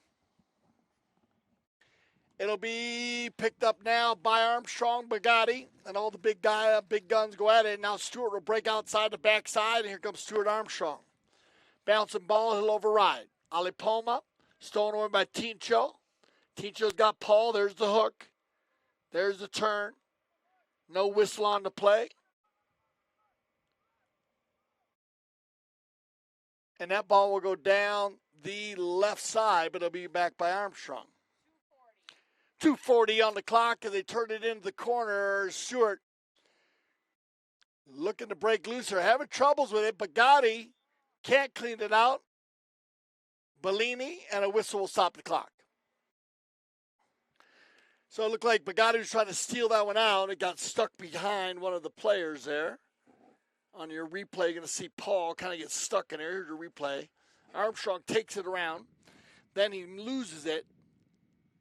It'll be picked up now by Armstrong, Bugatti, and all the big guns go at it. Now Stewart will break outside the backside, and here comes Stuart Armstrong. Bouncing ball, he'll override. Ali Poma Stolen away by Tincho. Tincho's got Paul. There's the hook. There's the turn. No whistle on the play. And that ball will go down the left side, but it'll be back by Armstrong. 2:40 on the clock as they turn it into the corner. Stewart looking to break loose. They're having troubles with it, but Gotti can't clean it out. Bellini, and a whistle will stop the clock. So it looked like Bugatti was trying to steal that one out. It got stuck behind one of the players there. On your replay, you're going to see Paul kind of get stuck in there. Here's your replay. Armstrong takes it around. Then he loses it.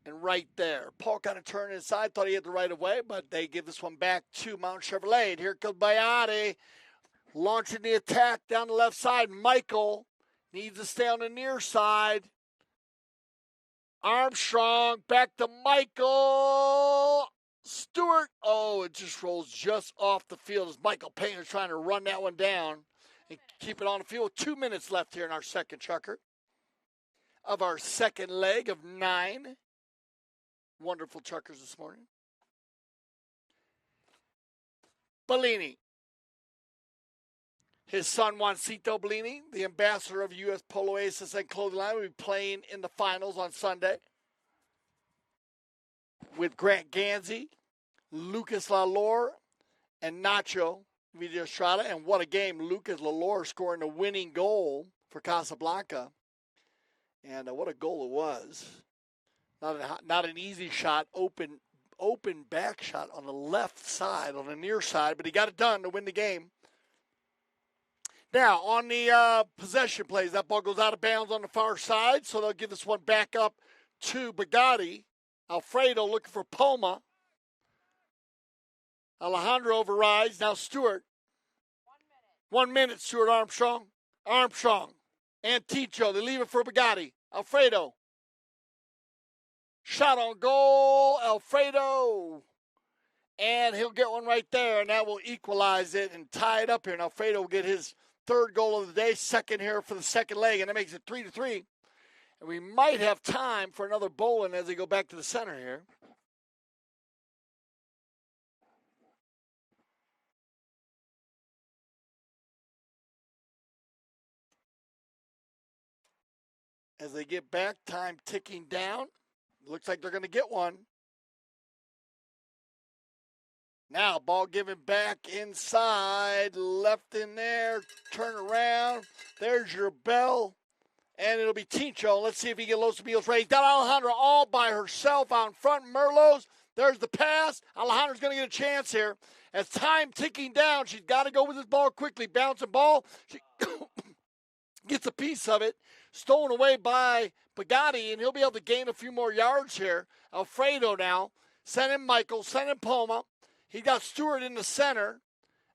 And right there, Paul kind of turned inside, thought he had the right of way, but they give this one back to Mount Chevrolet. And here comes Biotti launching the attack down the left side. Michael needs to stay on the near side. Armstrong back to Michael. Stewart. Oh, it just rolls just off the field as Michael Payne is trying to run that one down and keep it on the field. 2 minutes left here in our second chukker of our second leg of 9. Wonderful chukkers this morning. Bellini. His son, Juancito Bellini, the ambassador of U.S. Polo Aces and Clothing Line, will be playing in the finals on Sunday with Grant Ganzi, Lucas Lalore, and Nacho Villastrada. And what a game. Lucas Lalore scoring the winning goal for Casablanca. And what a goal it was. Not an easy shot, open back shot on the left side, on the near side, but he got it done to win the game. Now, on the possession plays, that ball goes out of bounds on the far side, so they'll give this one back up to Bugatti. Alfredo looking for Poma. Alejandro overrides. Now Stewart. 1 minute, Stewart Armstrong. Armstrong and Ticho. They leave it for Bugatti. Alfredo. Shot on goal. Alfredo. And he'll get one right there, and that will equalize it and tie it up here. And Alfredo will get his third goal of the day, second here for the second leg, and that makes it 3-3. And we might have time for another bowling as they go back to the center here. As they get back, time ticking down. Looks like they're going to get one. Now, ball given back inside, left in there, turn around. There's your bell, and it'll be Tincho. Let's see if he can get Los Amigos ready. He's got Alejandra all by herself out front. Merlos, there's the pass. Alejandra's going to get a chance here. As time ticking down, she's got to go with this ball quickly. Bouncing ball. She gets a piece of it. Stolen away by Bugatti, and he'll be able to gain a few more yards here. Alfredo now. Sending Michael, sending Poma. He got Stewart in the center.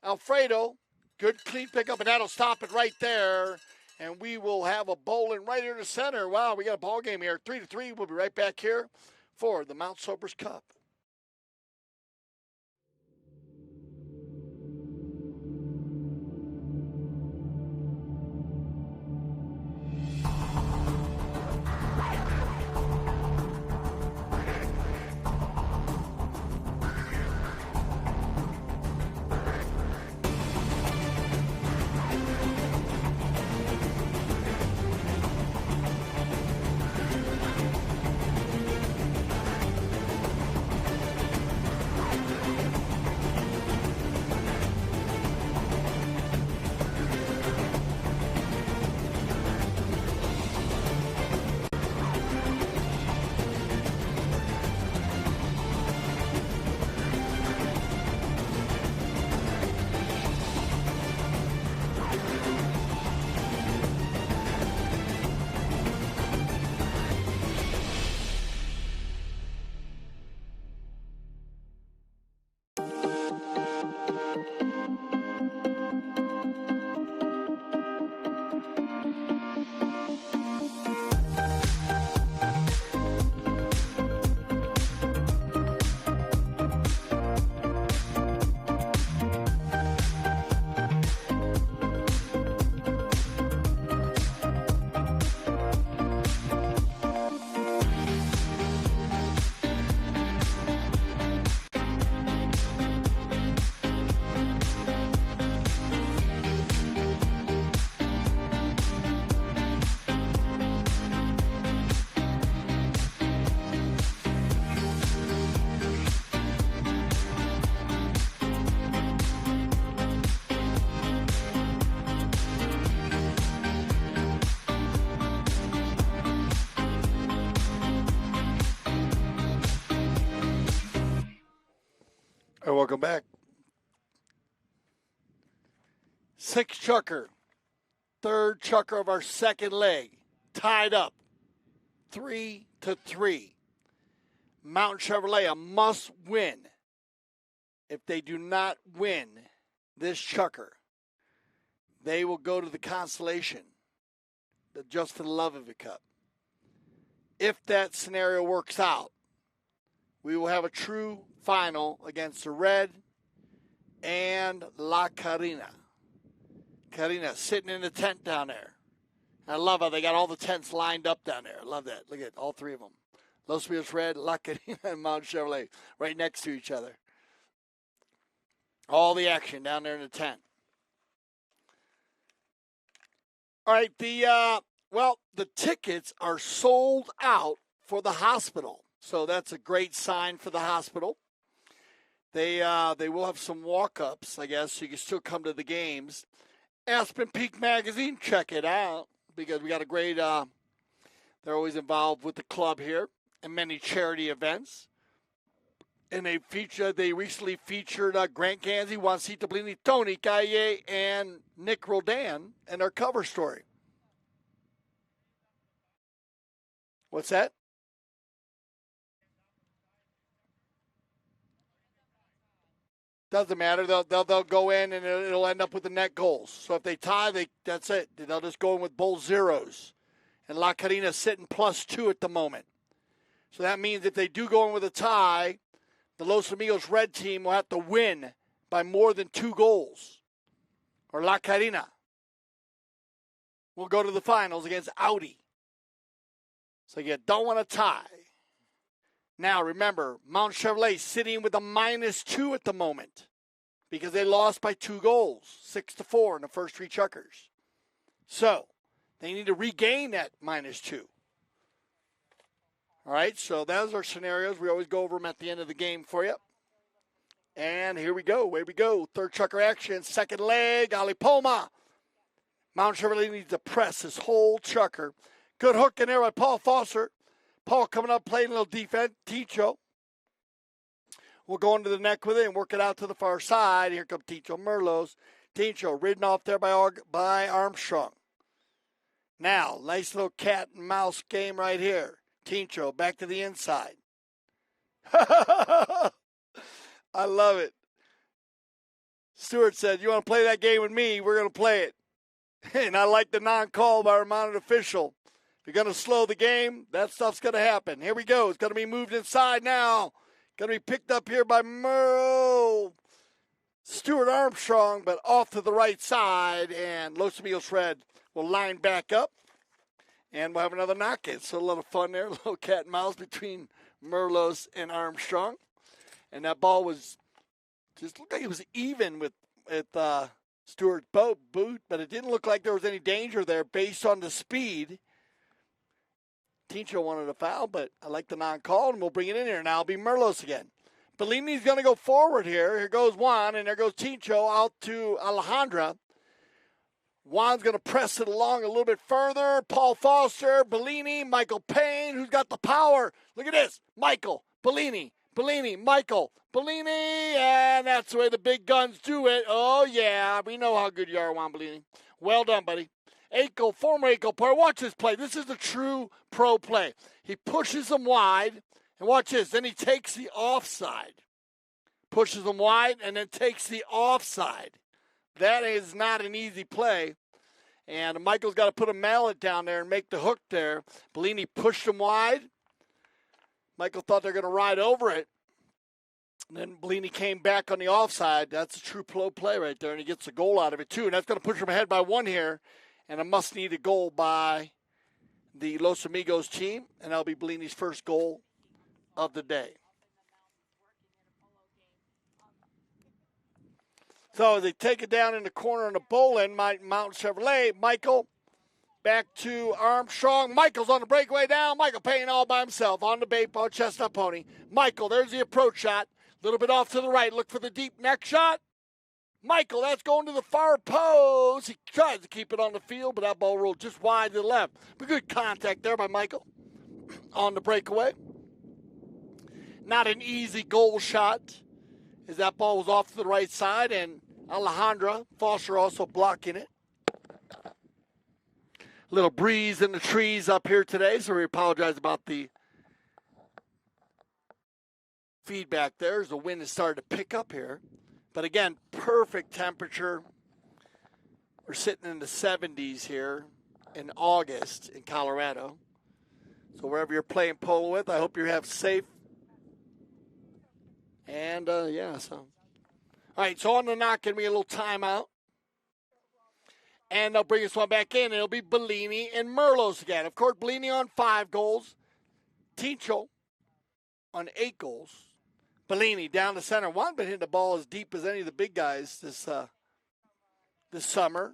Alfredo, good clean pickup, and that'll stop it right there. And we will have a bowling right here in the center. Wow, we got a ball game here. 3-3. We'll be right back here for the Mount Sobers Cup. All right, welcome back. 6 chukker. Third chukker of our second leg. Tied up. 3-3. Mountain Chevrolet, a must win. If they do not win this chukker, they will go to the consolation, the Just for the Love of It Cup. If that scenario works out, we will have a true final against the Red and La Carina. Carina sitting in the tent down there. I love how they got all the tents lined up down there. I love that. Look at all 3 of them. Los Rios Red, La Carina, and Mount Chevrolet right next to each other. All the action down there in the tent. All right, the tickets are sold out for the hospital. So that's a great sign for the hospital. They will have some walk-ups, I guess, so you can still come to the games. Aspen Peak Magazine, check it out, because we got a great, they're always involved with the club here and many charity events. And they recently featured Grant Gansey, Juancito Bellini, Tony Calle, and Nick Roldan in their cover story. What's that? Doesn't matter. They'll go in and it'll end up with the net goals. So if they tie, that's it. They'll just go in with both zeros. And La Carina's sitting +2 at the moment. So that means if they do go in with a tie, the Los Amigos Red team will have to win by more than 2 goals. Or La Carina will go to the finals against Audi. So you don't want to tie. Now, remember, Mount Chevrolet sitting with a -2 at the moment because they lost by 2 goals, 6-4 in the first 3 chukkers. So they need to regain that -2. All right, so those are scenarios. We always go over them at the end of the game for you. And here we go. Away we go. Third chukker action. Second leg. Ali Poma. Mount Chevrolet needs to press this whole chukker. Good hook in there by Paul Foster. Paul coming up, playing a little defense. Ticho will go into the neck with it and work it out to the far side. Here comes Ticho Merlos. Ticho ridden off there by Armstrong. Now, nice little cat and mouse game right here. Ticho back to the inside. I love it. Stewart said, you want to play that game with me? We're going to play it. And I like the non-call by our mounted official. If you're going to slow the game, that stuff's going to happen. Here we go. It's going to be moved inside now. Going to be picked up here by Stuart Armstrong, but off to the right side. And Los Amigos Red will line back up. And we'll have another knock-in. So a little fun there. A little cat and mouse between Merlos and Armstrong. And that ball was just looked like it was even with Stewart's boot, but it didn't look like there was any danger there based on the speed. Ticho wanted a foul, but I like the non-call, and we'll bring it in here. Now it'll be Merlos again. Bellini's going to go forward here. Here goes Juan, and there goes Ticho out to Alejandra. Juan's going to press it along a little bit further. Paul Foster, Bellini, Michael Payne, who's got the power. Look at this. Michael, Bellini, Michael, Bellini, and that's the way the big guns do it. Oh, yeah, we know how good you are, Juan Bellini. Well done, buddy. Akel, former Akel player. Watch this play. This is the true pro play. He pushes them wide, and watch this. Then he takes the offside. Pushes them wide, and then takes the offside. That is not an easy play. And Michael's got to put a mallet down there and make the hook there. Bellini pushed him wide. Michael thought they were going to ride over it. And then Bellini came back on the offside. That's a true pro play right there, and he gets a goal out of it, too. And that's going to push him ahead by 1 here. And a must-needed goal by the Los Amigos team. And that'll be Bellini's first goal of the day. So as they take it down in the corner in the bowl end, Mountain Chevrolet, Michael back to Armstrong. Michael's on the breakaway down. Michael Payne all by himself on the bait ball, chestnut pony. Michael, there's the approach shot. A little bit off to the right. Look for the deep neck shot. Michael, that's going to the far post. He tries to keep it on the field, but that ball rolled just wide to the left. But good contact there by Michael on the breakaway. Not an easy goal shot. as that ball was off to the right side, and Alejandra Foster also blocking it. Little breeze in the trees up here today, so we apologize about the feedback there as the wind has started to pick up here. But again, perfect temperature. We're sitting in the 70s here in August in Colorado. So wherever you're playing polo with, I hope you have safe. And, so. All right, so on the knock, going to be a little timeout. And they'll bring this one back in. It'll be Bellini and Merlos again. Of course, Bellini on 5 goals. Tincho on 8 goals. Bellini down the center. Juan been hitting the ball as deep as any of the big guys this summer.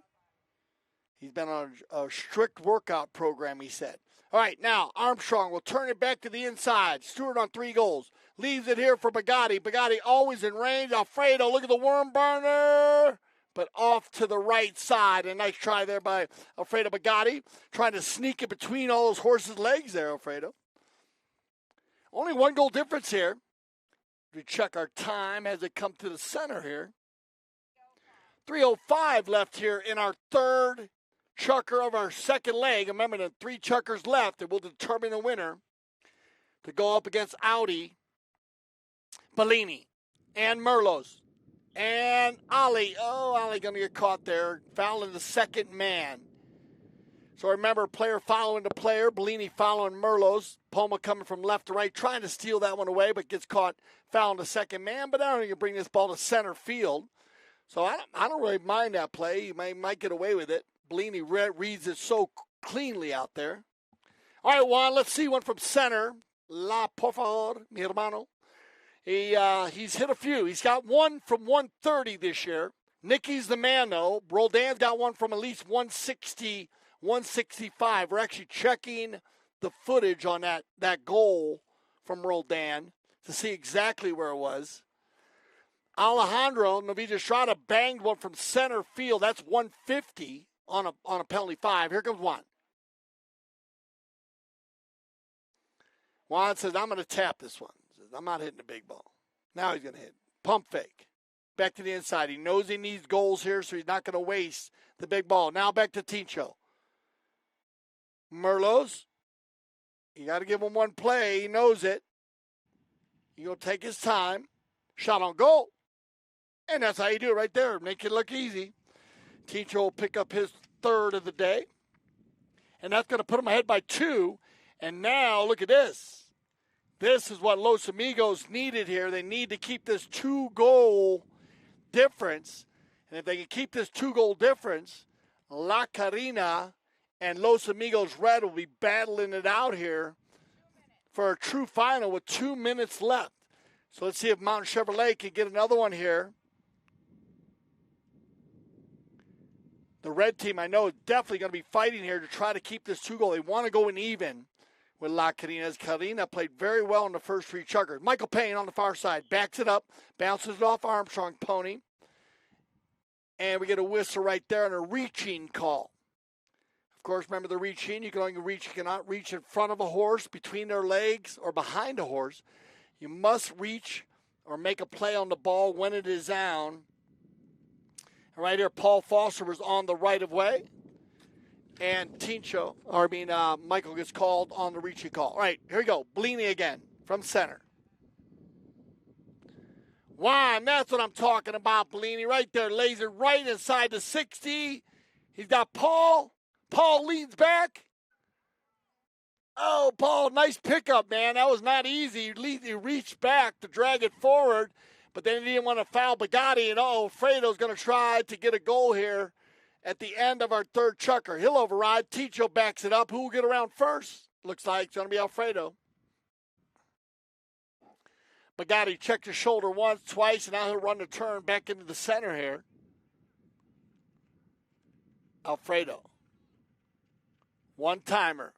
He's been on a strict workout program, he said. All right, now Armstrong will turn it back to the inside. Stewart on 3 goals. Leaves it here for Bugatti. Bugatti always in range. Alfredo, look at the worm burner. But off to the right side. A nice try there by Alfredo Bugatti. Trying to sneak it between all those horses' legs there, Alfredo. Only 1 goal difference here. We check our time as it comes to the center here. 3:05 left here in our third chukker of our second leg. Remember, the 3 chukkers left that will determine the winner to go up against Audi, Bellini, and Merlos. And Ali. Oh, Ali going to get caught there. Fouling the second man. So remember, player following the player. Bellini following Merlos. Poma coming from left to right, trying to steal that one away, but gets caught fouling the second man. But I don't think you can bring this ball to center field. So I don't really mind that play. You might get away with it. Bellini reads it so cleanly out there. All right, Juan, let's see one from center. La por favor, mi hermano. He's hit a few. He's got one from 130 this year. Nicky's the man, though. Roldan's got one from at least 160, 165. We're actually checking the footage on that goal from Roldan to see exactly where it was. Alejandro Novita banged one from center field. That's 150 on a penalty 5. Here comes Juan. Juan says, I'm going to tap this one. I'm not hitting the big ball. Now he's going to hit. Pump fake. Back to the inside. He knows he needs goals here, so he's not going to waste the big ball. Now back to Tincho. Merlos. You got to give him one play. He knows it. He's going to take his time. Shot on goal. And that's how you do it right there. Make it look easy. Tincho will pick up his 3rd of the day. And that's going to put him ahead by 2. And now, look at this. This is what Los Amigos needed here. They need to keep this 2-goal difference. And if they can keep this 2-goal difference, La Carina and Los Amigos Red will be battling it out here for a true final with 2 minutes left. So let's see if Mountain Chevrolet can get another one here. The red team, I know, is definitely going to be fighting here to try to keep this 2-goal. They want to go in even with La Carina. Carina played very well in the first 3 chukkers. Michael Payne on the far side. Backs it up. Bounces it off Armstrong Pony. And we get a whistle right there and a reaching call. Of course, remember the reaching. You cannot reach in front of a horse, between their legs, or behind a horse. You must reach or make a play on the ball when it is down. Right here, Paul Foster was on the right of way. And Michael gets called on the reaching call. All right, here we go. Bellini again from center. Juan, that's what I'm talking about, Bellini. Right there, lays it right inside the 60. He's got Paul. Paul leans back. Oh, Paul, nice pickup, man. That was not easy. He reached back to drag it forward, but then he didn't want to foul Bugatti. And Fredo's going to try to get a goal here at the end of our 3rd chukker. He'll override. Ticho backs it up. Who will get around first? Looks like it's going to be Alfredo. Bugatti checked his shoulder once, twice, and now he'll run the turn back into the center here. Alfredo. One-timer.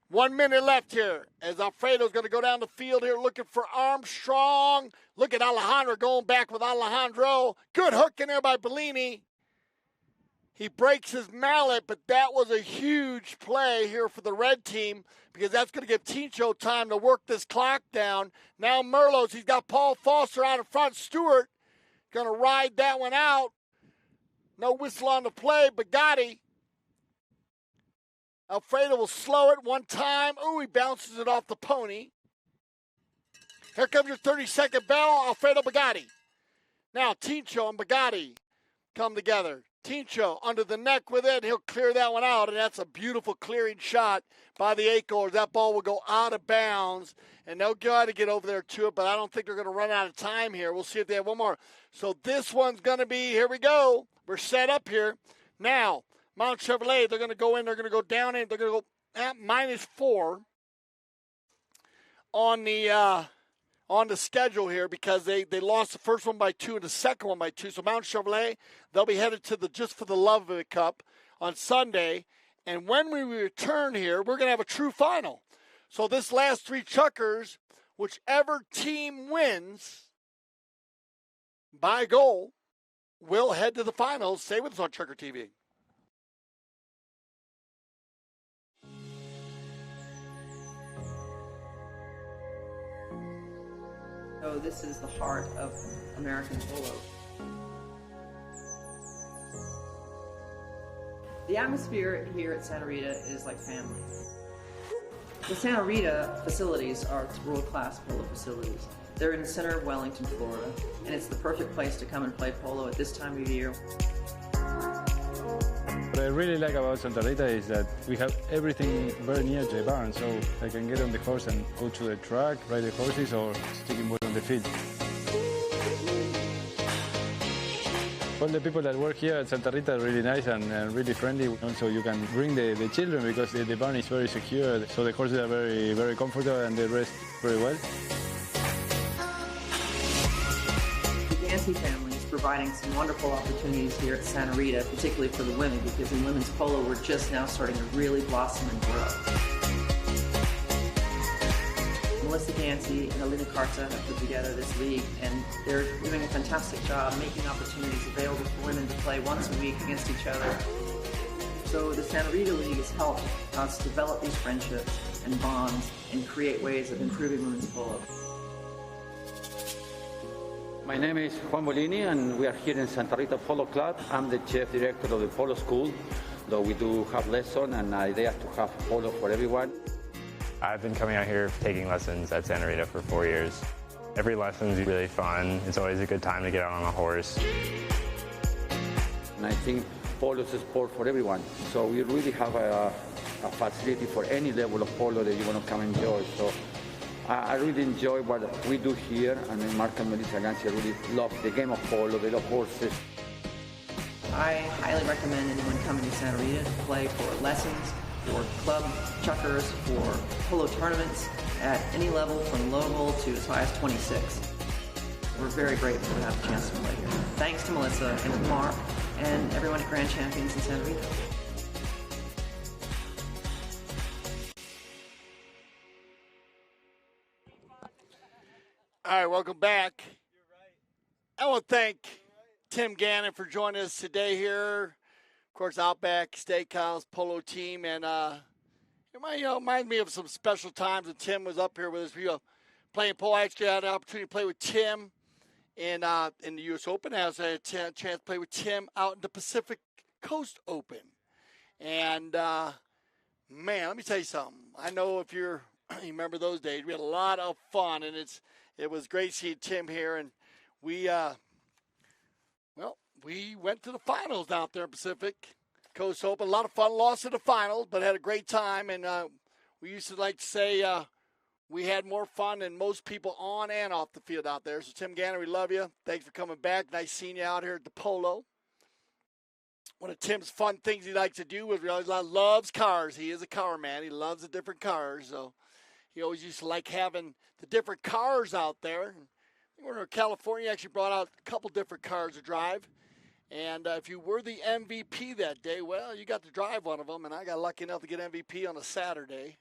1 minute left here as Alfredo's going to go down the field here looking for Armstrong. Look at Alejandro going back with Alejandro. Good hook in there by Bellini. He breaks his mallet, but that was a huge play here for the red team because that's going to give Tincho time to work this clock down. Now Merlos, he's got Paul Foster out in front. Stewart going to ride that one out. No whistle on the play. Bugatti. Alfredo will slow it one time. Ooh, he bounces it off the pony. Here comes your 30-second bell, Alfredo Bugatti. Now Tincho and Bugatti come together. Tincho under the neck with it. He'll clear that one out, and that's a beautiful clearing shot by the Acors. That ball will go out of bounds, and they'll try to get over there to it, but I don't think they're going to run out of time here. We'll see if they have one more. So this one's going to be, here we go. We're set up here. Now, Mount Chevrolet, they're going to go in. They're going to go down in. They're going to go at -4 on the schedule here because they lost the first one by 2 and the second one by 2. So Mount Chevrolet, they'll be headed to the Just for the Love of It Cup on Sunday. And when we return here, we're going to have a true final. So this last 3 chukkers, whichever team wins by goal, will head to the finals. Stay with us on ChukkerTV. So this is the heart of American polo. The atmosphere here at Santa Rita is like family. The Santa Rita facilities are world-class polo facilities. They're in the center of Wellington, Florida, and it's the perfect place to come and play polo at this time of year. What I really like about Santa Rita is that we have everything very near to the barn, so I can get on the horse and go to the track, ride the horses, or sticking ball on the field. All the people that work here at Santa Rita are really nice and really friendly. Also, you can bring the children because the barn is very secure, so the horses are very, very comfortable and they rest very well. The Yancey family is providing some wonderful opportunities here at Santa Rita, particularly for the women, because in women's polo we're just now starting to really blossom and grow. Melissa Yancey and Alina Karta have put together this league, and they're doing a fantastic job making opportunities available for women to play once a week against each other. So the Santa Rita League has helped us develop these friendships and bonds and create ways of improving women's polo. My name is Juan Bolini, and we are here in Santa Rita Polo Club. I'm the chief director of the polo school, though we do have lessons and idea to have polo for everyone. I've been coming out here taking lessons at Santa Rita for 4 years. Every lesson is really fun. It's always a good time to get out on a horse. And I think polo is a sport for everyone. So we really have a facility for any level of polo that you want to come enjoy. So I really enjoy what we do here. I mean, Mark and Melissa Gancia really love the game of polo. They love horses. I highly recommend anyone coming to Santa Rita to play for lessons, for club chukkers, for polo tournaments at any level from local to as high as 26. We're very grateful to have the chance to play here. Thanks to Melissa and to Mark and everyone at Grand Champions in Santa Rita. All right, welcome back. I want to thank Tim Gannon for joining us today here. Of course, Outback Steakhouse Polo team, and it reminds me of some special times when Tim was up here with us. We were playing polo. I actually had an opportunity to play with Tim in the U.S. Open. I also had a chance to play with Tim out in the Pacific Coast Open. And, man, let me tell you something. I know if you remember those days, we had a lot of fun, and it was great seeing Tim here. And we went to the finals out there in Pacific Coast Open. A lot of fun. Lost in the finals, but had a great time. And we used to like to say we had more fun than most people on and off the field out there. So, Tim Gannon, we love you. Thanks for coming back. Nice seeing you out here at the Polo. One of Tim's fun things he likes to do is he loves cars. He is a car man. He loves the different cars. So he always used to like having the different cars out there. And when we were in California, he actually brought out a couple different cars to drive. And if you were the MVP that day, well, you got to drive one of them, and I got lucky enough to get MVP on a Saturday.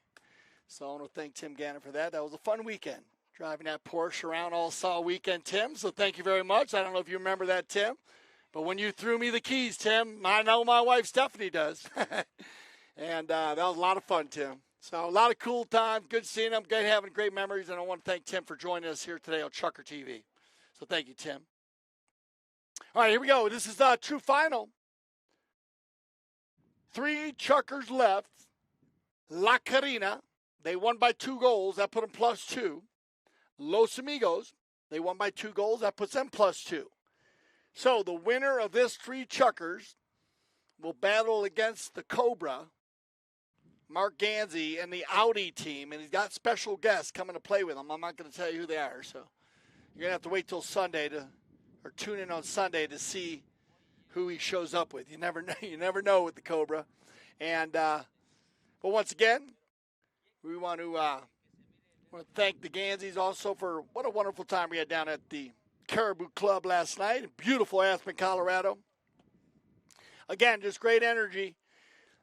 So I want to thank Tim Gannon for that. That was a fun weekend, driving that Porsche around all weekend, Tim. So thank you very much. I don't know if you remember that, Tim. But when you threw me the keys, Tim, I know my wife Stephanie does. And that was a lot of fun, Tim. So a lot of cool times. Good seeing them. Good having great memories. And I want to thank Tim for joining us here today on ChukkerTV. So thank you, Tim. All right, here we go. This is true final. 3 chukkers left. La Carina, they won by 2 goals. That put them +2. Los Amigos, they won by 2 goals. That puts them +2. So the winner of this 3 chukkers will battle against the Cobra, Mark Ganzi, and the Audi team. And he's got special guests coming to play with him. I'm not going to tell you who they are. So you're going to have to wait till Sunday or tune in on Sunday to see who he shows up with. You never know. You never know with the Cobra. And but once again, we want to thank the Ganzis also for what a wonderful time we had down at the Caribou Club last night in beautiful Aspen, Colorado. Again, just great energy.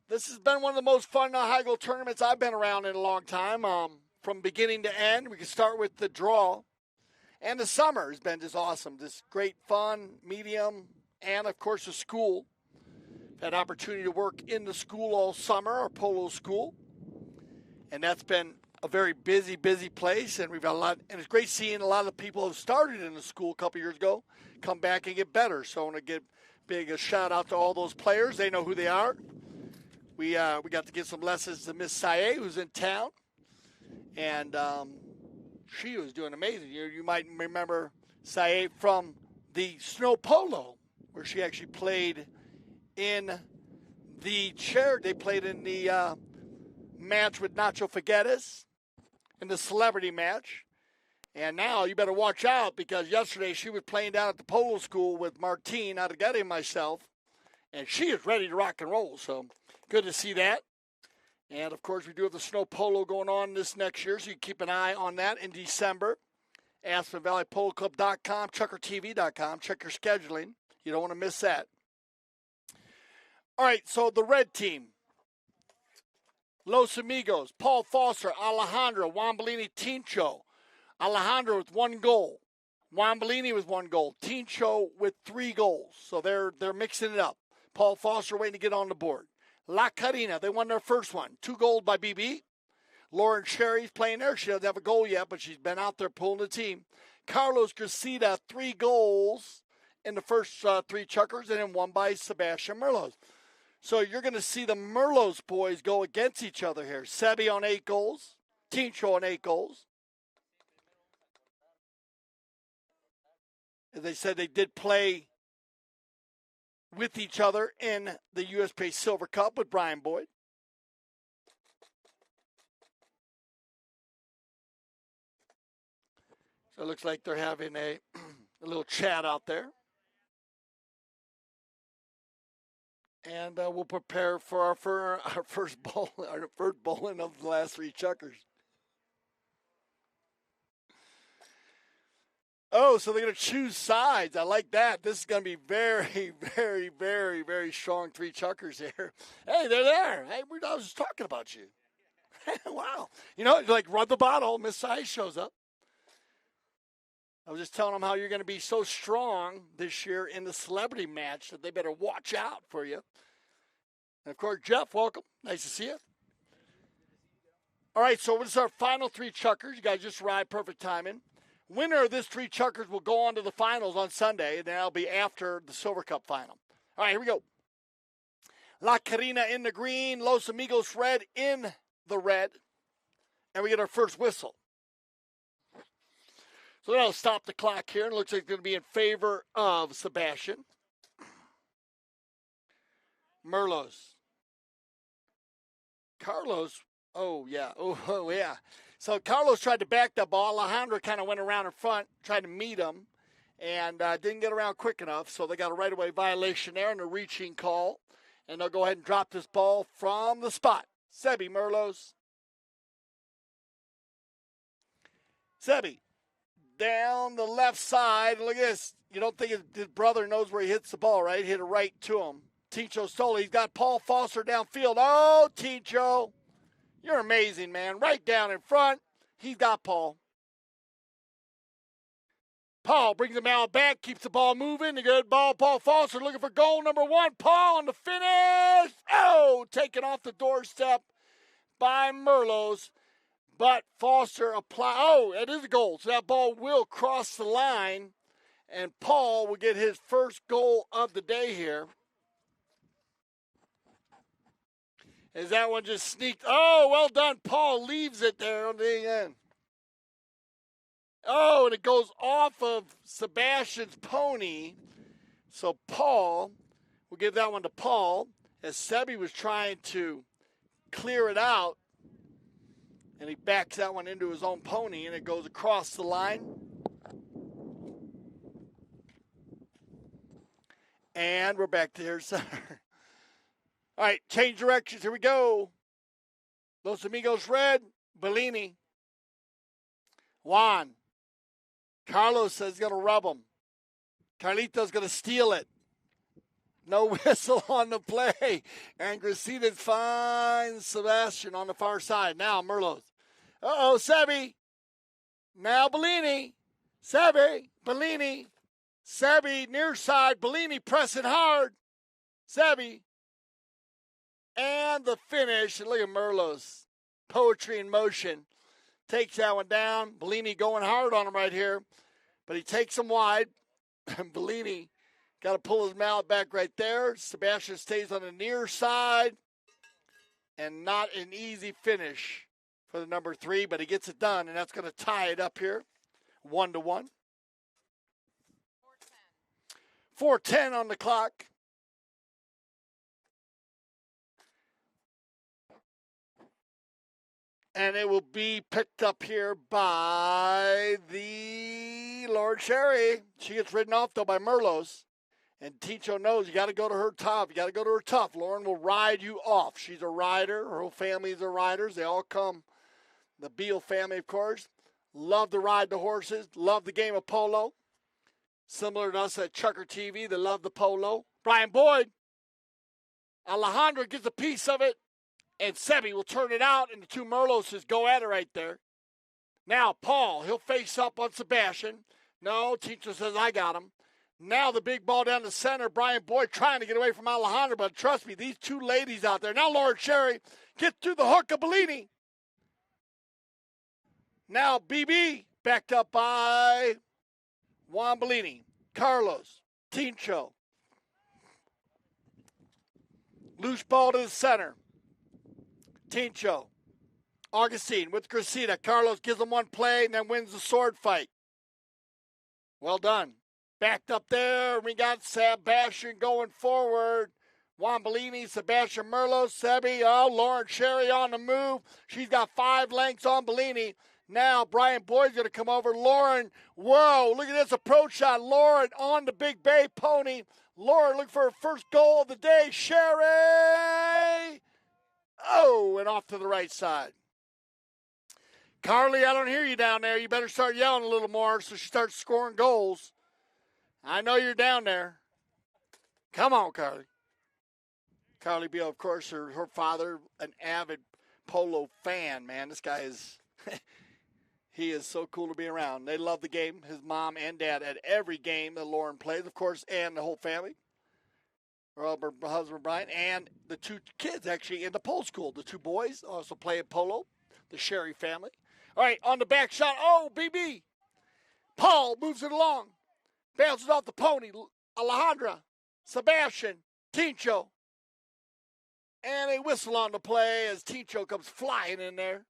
This has been one of the most fun high goal tournaments I've been around in a long time. From beginning to end, we can start with the draw. And the summer has been just awesome. Just great fun, medium, and, of course, the school. Had opportunity to work in the school all summer, our polo school. And that's been a very busy, busy place. And we've got a lot, and it's great seeing a lot of the people who started in the school a couple years ago come back and get better. So I want to give a shout out to all those players. They know who they are. We got to get some lessons to Miss Saye, who's in town. And she was doing amazing. You might remember Saye from the snow polo, where she actually played in the chair. They played in the match with Nacho Figueres in the celebrity match. And now you better watch out, because yesterday she was playing down at the polo school with Martine Adegati and myself, and she is ready to rock and roll. So good to see that. And, of course, we do have the snow polo going on this next year, so you can keep an eye on that in December. AspenValleyPoloClub.com, ChukkerTV.com. Check your scheduling. You don't want to miss that. All right, so the red team. Los Amigos, Paul Foster, Alejandro, Wambolini, Tincho. Alejandro with 1 goal. Wambolini with 1 goal. Tincho with 3 goals. So they're mixing it up. Paul Foster waiting to get on the board. La Carina, they won their first one. 2 goals by BB. Lauren Sherry's playing there. She doesn't have a goal yet, but she's been out there pulling the team. Carlos Gracida, 3 goals in the first 3 chukkers, and then 1 by Sebastian Merlos. So you're going to see the Merlos boys go against each other here. Sebi on 8 goals. Tincho on 8 goals. As they said, they did play with each other in the USPA Silver Cup with Brian Boyd. So it looks like they're having a little chat out there. And we'll prepare for our first bowling of the last 3 chukkers. Oh, so they're going to choose sides. I like that. This is going to be very, very, very, very strong 3 chukkers here. Hey, they're there. Hey, I was just talking about you. Wow. You know, like rub the bottle. Miss Sai shows up. I was just telling them how you're going to be so strong this year in the celebrity match that they better watch out for you. And, of course, Jeff, welcome. Nice to see you. All right, so this is our final 3 chukkers. You guys just arrived, perfect timing. Winner of this 3 chukkers will go on to the finals on Sunday, and that'll be after the Silver Cup final. All right, here we go. La Carina in the green, Los Amigos red in the red, and we get our first whistle. So that'll stop the clock here, and it looks like it's going to be in favor of Sebastian. Merlos. Carlos, oh, yeah. So Carlos tried to back the ball. Alejandro kind of went around in front, tried to meet him, and didn't get around quick enough. So they got a right-of-way violation there and a reaching call. And they'll go ahead and drop this ball from the spot. Sebi Merlos. Sebi down the left side. Look at this. You don't think his brother knows where he hits the ball, right? Hit it right to him. Tincho stole it. He's got Paul Foster downfield. Oh, Tincho. You're amazing, man. Right down in front. He's got Paul. Paul brings the mallet back, keeps the ball moving. The good ball, Paul Foster looking for goal number 1. Paul on the finish. Oh, taken off the doorstep by Merlos. But Foster it is a goal. So that ball will cross the line. And Paul will get his first goal of the day here. As that one just sneaked. Oh, well done. Paul leaves it there on the end. Oh, and it goes off of Sebastian's pony. So Paul, we'll give that one to Paul, as Sebi was trying to clear it out. And he backs that one into his own pony, and it goes across the line. And we're back to here center. All right, change directions. Here we go. Los Amigos red, Bellini. Juan. Carlos says he's going to rub him. Carlito's going to steal it. No whistle on the play. And Gracidas finds Sebastian on the far side. Now Merlos. Uh-oh, Sebi. Now Bellini. Sebi, Bellini. Sebi, near side. Bellini pressing hard. Sebi. And the finish. And look at Merlos. Poetry in motion. Takes that one down. Bellini going hard on him right here. But he takes him wide. And Bellini got to pull his mallet back right there. Sebastian stays on the near side. And not an easy finish for the number 3. But he gets it done. And that's going to tie it up here. 1-1. 4:10 on the clock. And it will be picked up here by the Lauren Sherry. She gets ridden off, though, by Merlos. And Ticho knows you got to go to her tough. You got to go to her tough. Lauren will ride you off. She's a rider. Her whole family's are riders. They all come. The Beal family, of course. Love to ride the horses. Love the game of polo. Similar to us at ChukkerTV. They love the polo. Brian Boyd. Alejandra gets a piece of it. And Sebi will turn it out, and the two Merloses go at it right there. Now, Paul, he'll face up on Sebastian. No, Ticho says, I got him. Now the big ball down the center. Brian Boyd trying to get away from Alejandro, but trust me, these two ladies out there. Now Lauren Sherry gets through the hook of Bellini. Now BB backed up by Juan Bellini. Carlos, Ticho. Loose ball to the center. Ticho. Augustine with Cressida. Carlos gives him one play and then wins the sword fight. Well done. Backed up there. We got Sebastian going forward. Juan Bellini, Sebastian Merlos, Sebi. Oh, Lauren Sherry on the move. She's got 5 lengths on Bellini. Now Brian Boyd's going to come over. Lauren, whoa, look at this approach shot. Lauren on the Big Bay pony. Lauren looking for her first goal of the day. Sherry. Oh, and off to the right side. Carly, I don't hear you down there. You better start yelling a little more so she starts scoring goals. I know you're down there. Come on, Carly. Carly Beal, of course, her father, an avid polo fan, man. This guy is, he is so cool to be around. They love the game. His mom and dad at every game that Lauren plays, of course, and the whole family. Her husband, Brian, and the 2 kids, actually, in the pole school. The 2 boys also play at polo, the Sherry family. All right, on the back shot. Oh, BB. Paul moves it along. Bounces off the pony. Alejandra, Sebastian, Ticho. And a whistle on the play as Ticho comes flying in there.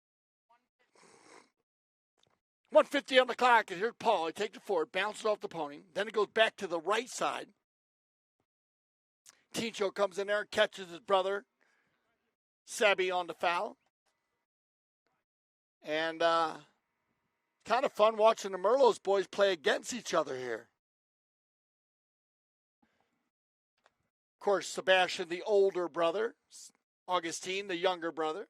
150 on the clock. And here's Paul. He takes it forward, bounces off the pony. Then it goes back to the right side. Ticho comes in there and catches his brother, Sebi, on the foul. And kind of fun watching the Merlos boys play against each other here. Of course, Sebastian, the older brother. Augustine, the younger brother.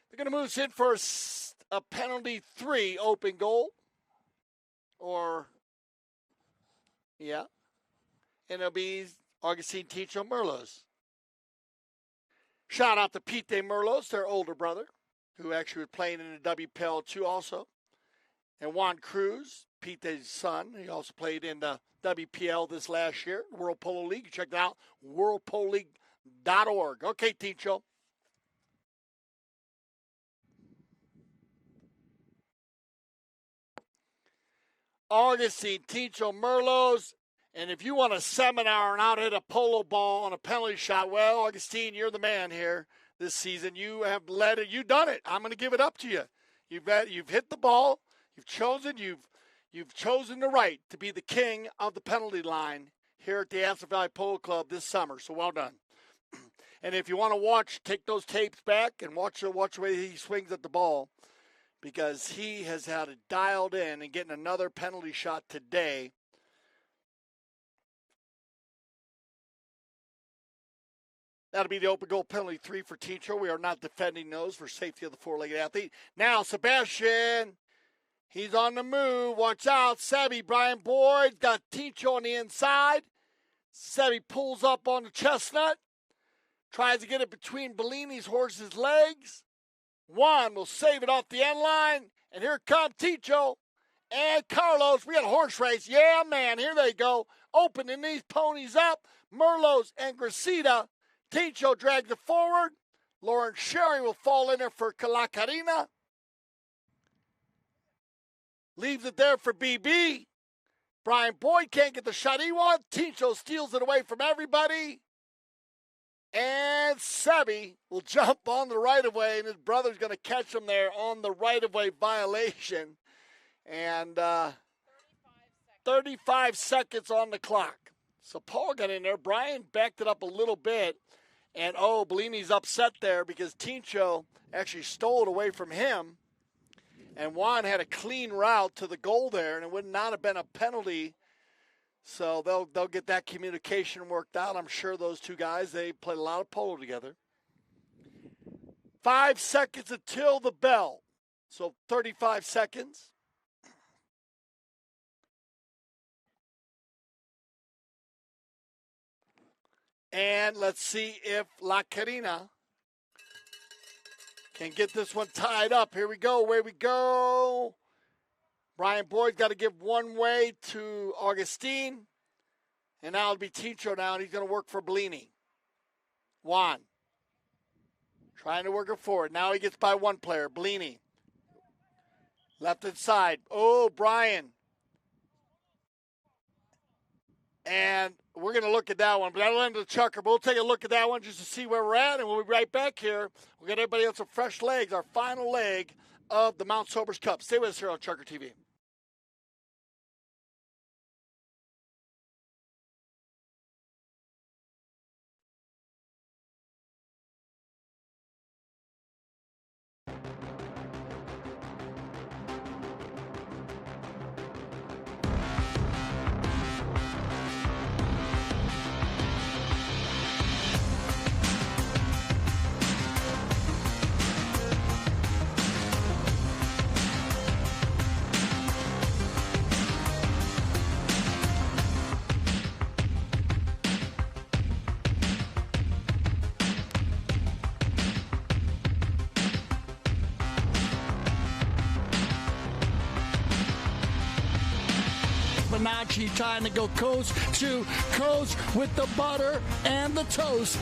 They're going to move us in for a penalty 3 open goal. And it'll be Augustine, Ticho, Merlos. Shout out to Pete Merlos, their older brother. who actually was playing in the WPL too also. And Juan Cruz, Pete's son, he also played in the WPL this last year, World Polo League. Check it out, worldpololeague.org. Okay, Ticho. Augustine, Ticho, Merlos. And if you want a seminar on how to hit a polo ball on a penalty shot, well, Augustine, you're the man here this season. You have led it. You've done it. I'm going to give it up to you. You've hit the ball. You've chosen the right to be the king of the penalty line here at the Astor Valley Polo Club this summer. So well done. And if you want to take those tapes back and watch the way he swings at the ball, because he has had it dialed in and getting another penalty shot today. That'll be the open goal penalty 3 for Ticho. We are not defending those for safety of the four-legged athlete. Now, Sebastian, he's on the move. Watch out. Sebi, Brian Boyd, got Ticho on the inside. Sebi pulls up on the chestnut. Tries to get it between Bellini's horse's legs. Juan will save it off the end line. And here comes Ticho and Carlos. We got a horse race. Yeah, man. Here they go. Opening these ponies up. Merlos and Gracita. Ticho drags it forward. Lauren Sherry will fall in there for La Carina. Leaves it there for BB. Brian Boyd can't get the shot he wants. Ticho steals it away from everybody. And Sebi will jump on the right-of-way, and his brother's going to catch him there on the right-of-way violation. And 35 seconds on the clock. So Paul got in there. Brian backed it up a little bit. And, Bellini's upset there because Ticho actually stole it away from him. And Juan had a clean route to the goal there, and it would not have been a penalty. So they'll get that communication worked out. I'm sure those two guys, they played a lot of polo together. 5 seconds until the bell. So 35 seconds. And let's see if La Carina can get this one tied up. Here we go. Away we go. Brian Boyd's got to give one way to Augustine. And now it'll be Ticho now, and he's going to work for Bellini. Juan. Trying to work it forward. Now he gets by one player, Bellini. Left inside. Brian. And we're going to look at that one, but that'll end the chukker. But we'll take a look at that one just to see where we're at, and we'll be right back here. We'll get everybody else some fresh legs, our final leg of the Mount Sobers Cup. Stay with us here on Chukker TV. Bonacci trying to go coast to coast with the butter and the toast.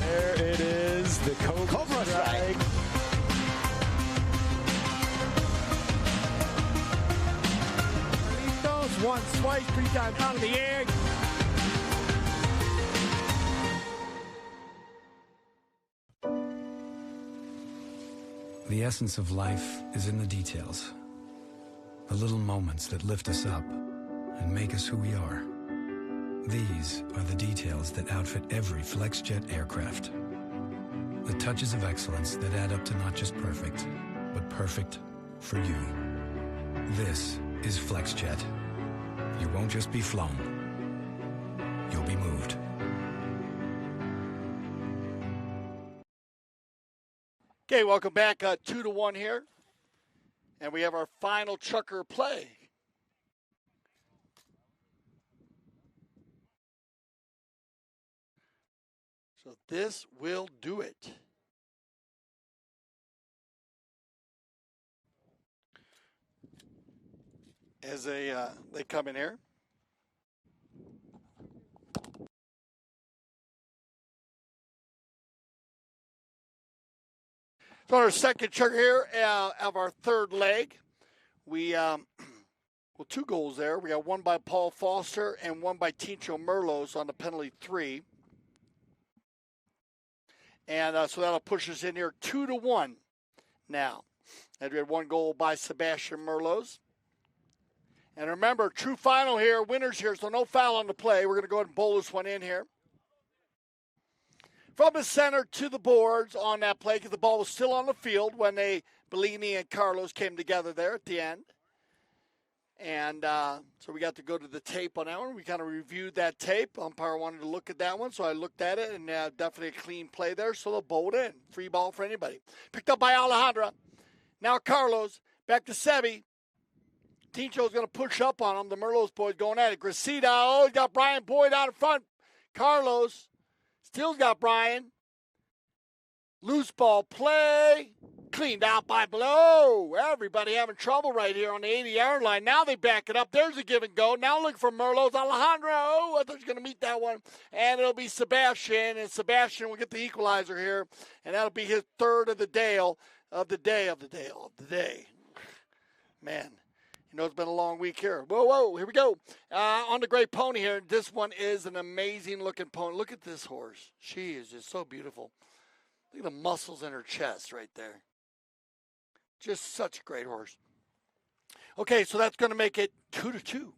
There it is, the Cobra strike. Once, twice, 3 times out of the air. The essence of life is in the details. The little moments that lift us up and make us who we are. These are the details that outfit every FlexJet aircraft. The touches of excellence that add up to not just perfect, but perfect for you. This is FlexJet. You won't just be flown. You'll be moved. Okay, welcome back. 2-1 here. And we have our final chukker play. So this will do it. as they come in here. So our second chukker here of our third leg. We, well, 2 goals there. We got one by Paul Foster and one by Tincho Merlos on the penalty 3. And so that'll push us in here 2-1 now. And we had 1 goal by Sebastian Merlos. And remember, true final here, winners here, so no foul on the play. We're going to go ahead and bowl this one in here. From the center to the boards on that play, because the ball was still on the field when Bellini and Carlos came together there at the end. And so we got to go to the tape on that one. We kind of reviewed that tape. Umpire wanted to look at that one, so I looked at it, and definitely a clean play there. So they'll bowl it in. Free ball for anybody. Picked up by Alejandra. Now Carlos, back to Sebi. Tincho's going to push up on him. The Merlos boys going at it. Gracida, oh, he's got Brian Boyd out in front. Carlos still's got Brian. Loose ball play. Cleaned out by Blow. Everybody having trouble right here on the 80-yard line. Now they back it up. There's a give and go. Now looking for Merlos. Alejandro. Oh, I thought he was going to meet that one. And it'll be Sebastian. And Sebastian will get the equalizer here. And that'll be his third of the day. Man. You know, it's been a long week here. Whoa, here we go. On the Great Pony here. This one is an amazing-looking pony. Look at this horse. She is just so beautiful. Look at the muscles in her chest right there. Just such a great horse. Okay, so that's going to make it 2-2.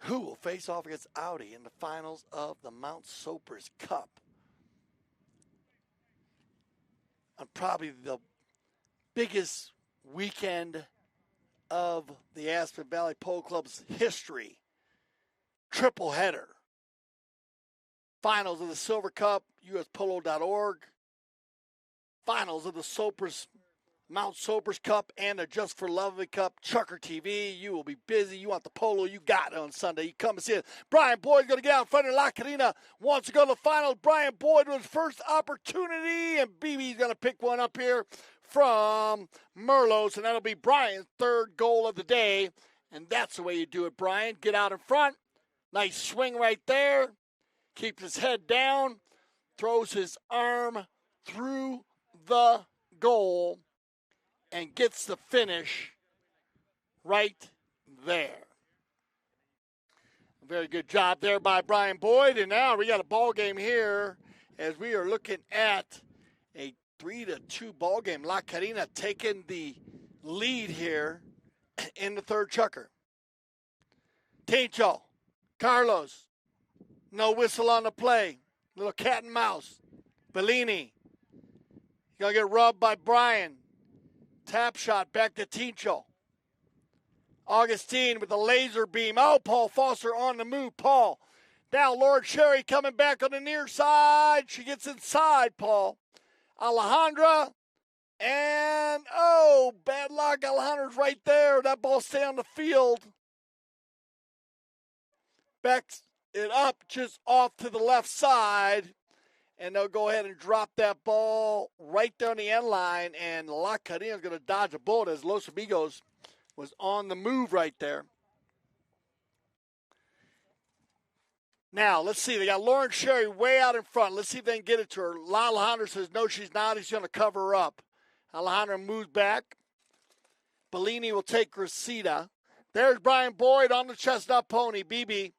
Who will face off against Audi in the finals of the Mount Sopers Cup? On probably the biggest weekend of the Aspen Valley Polo Club's history. Triple header. Finals of the Silver Cup, uspolo.org. Finals of the Mount Sopers Cup and the Just for Love of It Cup, ChukkerTV. You will be busy. You want the polo, you got it on Sunday. You come and see it. Brian Boyd's going to get out in front of La Carina. Wants to go to the finals. Brian Boyd with his first opportunity, and BB's going to pick one up here from Merlos, and that'll be Brian's third goal of the day. And that's the way you do it, Brian. Get out in front. Nice swing right there. Keeps his head down. Throws his arm through the goal and gets the finish right there. Very good job there by Brian Boyd. And now we got a ball game here as we are looking at a 3-2 ball game. La Carina taking the lead here in the third chukker. Tincho, Carlos, no whistle on the play. Little cat and mouse. Bellini. Going to get rubbed by Brian. Tap shot back to Tincho. Augustine with the laser beam. Oh, Paul Foster on the move. Paul. Now Lauren Sherry coming back on the near side. She gets inside, Paul. Alejandra. And, oh, bad luck. Alejandra's right there. That ball stay on the field. Backs it up just off to the left side. And they'll go ahead and drop that ball right there on the end line. And La Carina is going to dodge a bullet as Los Amigos was on the move right there. Now, let's see. They got Lauren Sherry way out in front. Let's see if they can get it to her. Alejandra says, no, she's not. He's going to cover her up. Alejandra moves back. Bellini will take Gracida. There's Brian Boyd on the chestnut pony. BB.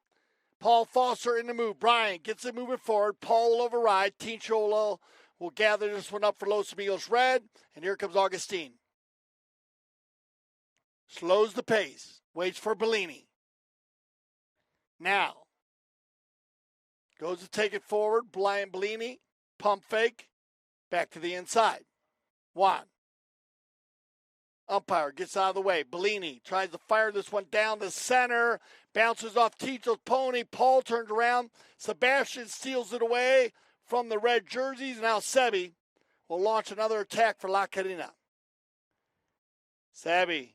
Paul Foster in the move. Brian gets it moving forward. Paul will override. Tincho will gather this one up for Los Amigos Red. And here comes Augustine. Slows the pace. Waits for Bellini. Now. Goes to take it forward. Brian Bellini. Pump fake. Back to the inside. One. Umpire gets out of the way. Bellini tries to fire this one down the center. Bounces off Tincho's pony. Paul turns around. Sebastian steals it away from the red jerseys. Now Sebi will launch another attack for La Carina. Sebi.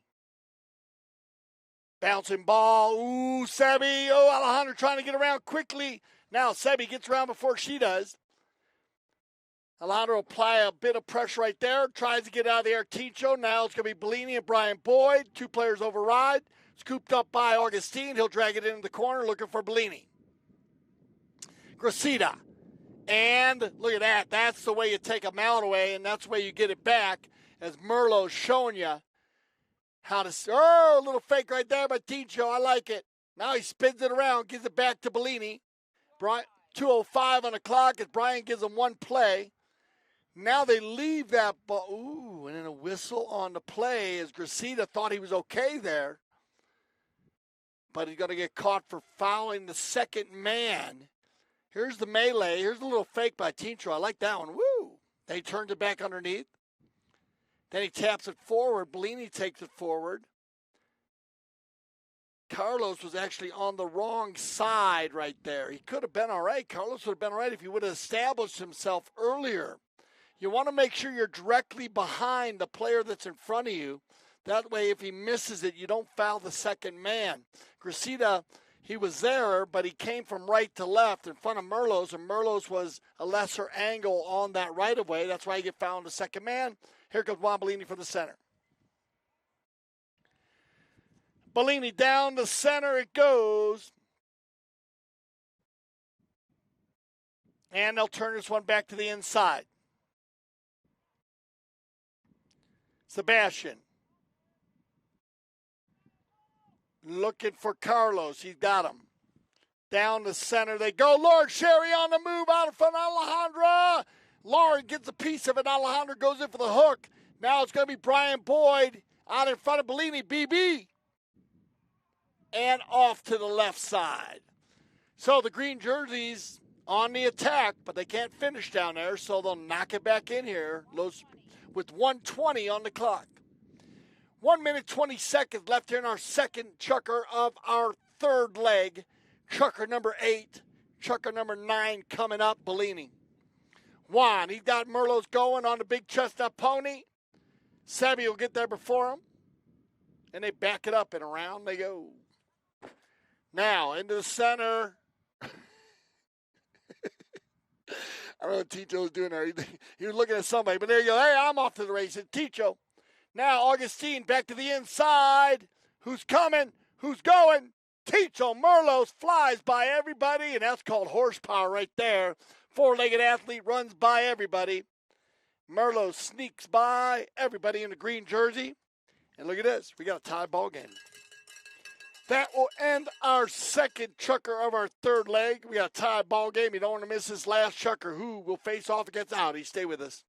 Bouncing ball. Ooh, Sebi. Oh, Alejandro trying to get around quickly. Now Sebi gets around before she does. Alejandro will apply a bit of pressure right there. Tries to get out of the air, Ticho. Now it's going to be Bellini and Brian Boyd. 2 players override. Scooped up by Augustine. He'll drag it into the corner looking for Bellini. Gracida. And look at that. That's the way you take a mount away, and that's the way you get it back, as Merlot's showing you how to. Oh, a little fake right there by Ticho. I like it. Now he spins it around, gives it back to Bellini. 2:05 on the clock as Brian gives him 1 play. Now they leave that ball. Ooh, and then a whistle on the play as Gracida thought he was okay there. But he's going to get caught for fouling the second man. Here's the melee. Here's a little fake by Ticho. I like that one. Woo! Then he turns it back underneath. Then he taps it forward. Bellini takes it forward. Carlos was actually on the wrong side right there. He could have been all right. Carlos would have been all right if he would have established himself earlier. You want to make sure you're directly behind the player that's in front of you. That way, if he misses it, you don't foul the second man. Gracida, he was there, but he came from right to left in front of Merlot's, and Merlot's was a lesser angle on that right-of-way. That's why you get fouled the second man. Here comes Juan Bellini from the center. Bellini down the center it goes. And they'll turn this one back to the inside. Sebastian. Looking for Carlos. He's got him. Down the center they go. Lord Sherry on the move out in front of Alejandra. Lauren gets a piece of it. Alejandra goes in for the hook. Now it's going to be Brian Boyd out in front of Bellini. BB. And off to the left side. So the green jerseys on the attack, but they can't finish down there, so they'll knock it back in here with 1:20 on the clock. 1 minute, 20 seconds left here in our second chukker of our third leg. Chukker number 8, chukker number 9 coming up, Bellini. Juan, he got Merlot's going on the big chestnut pony. Sebi will get there before him. And they back it up and around they go. Now, into the center. I don't know what Ticho was doing there. He was looking at somebody, but there you go. Hey, I'm off to the races. Ticho. Now, Augustine back to the inside. Who's coming? Who's going? Ticho Merlos flies by everybody, and that's called horsepower right there. 4-legged athlete runs by everybody. Merlos sneaks by everybody in the green jersey. And look at this. We got a tie ball game. That will end our second chukker of our third leg. We got a tie ball game. You don't want to miss this last chukker. Who will face off against Audi? Stay with us.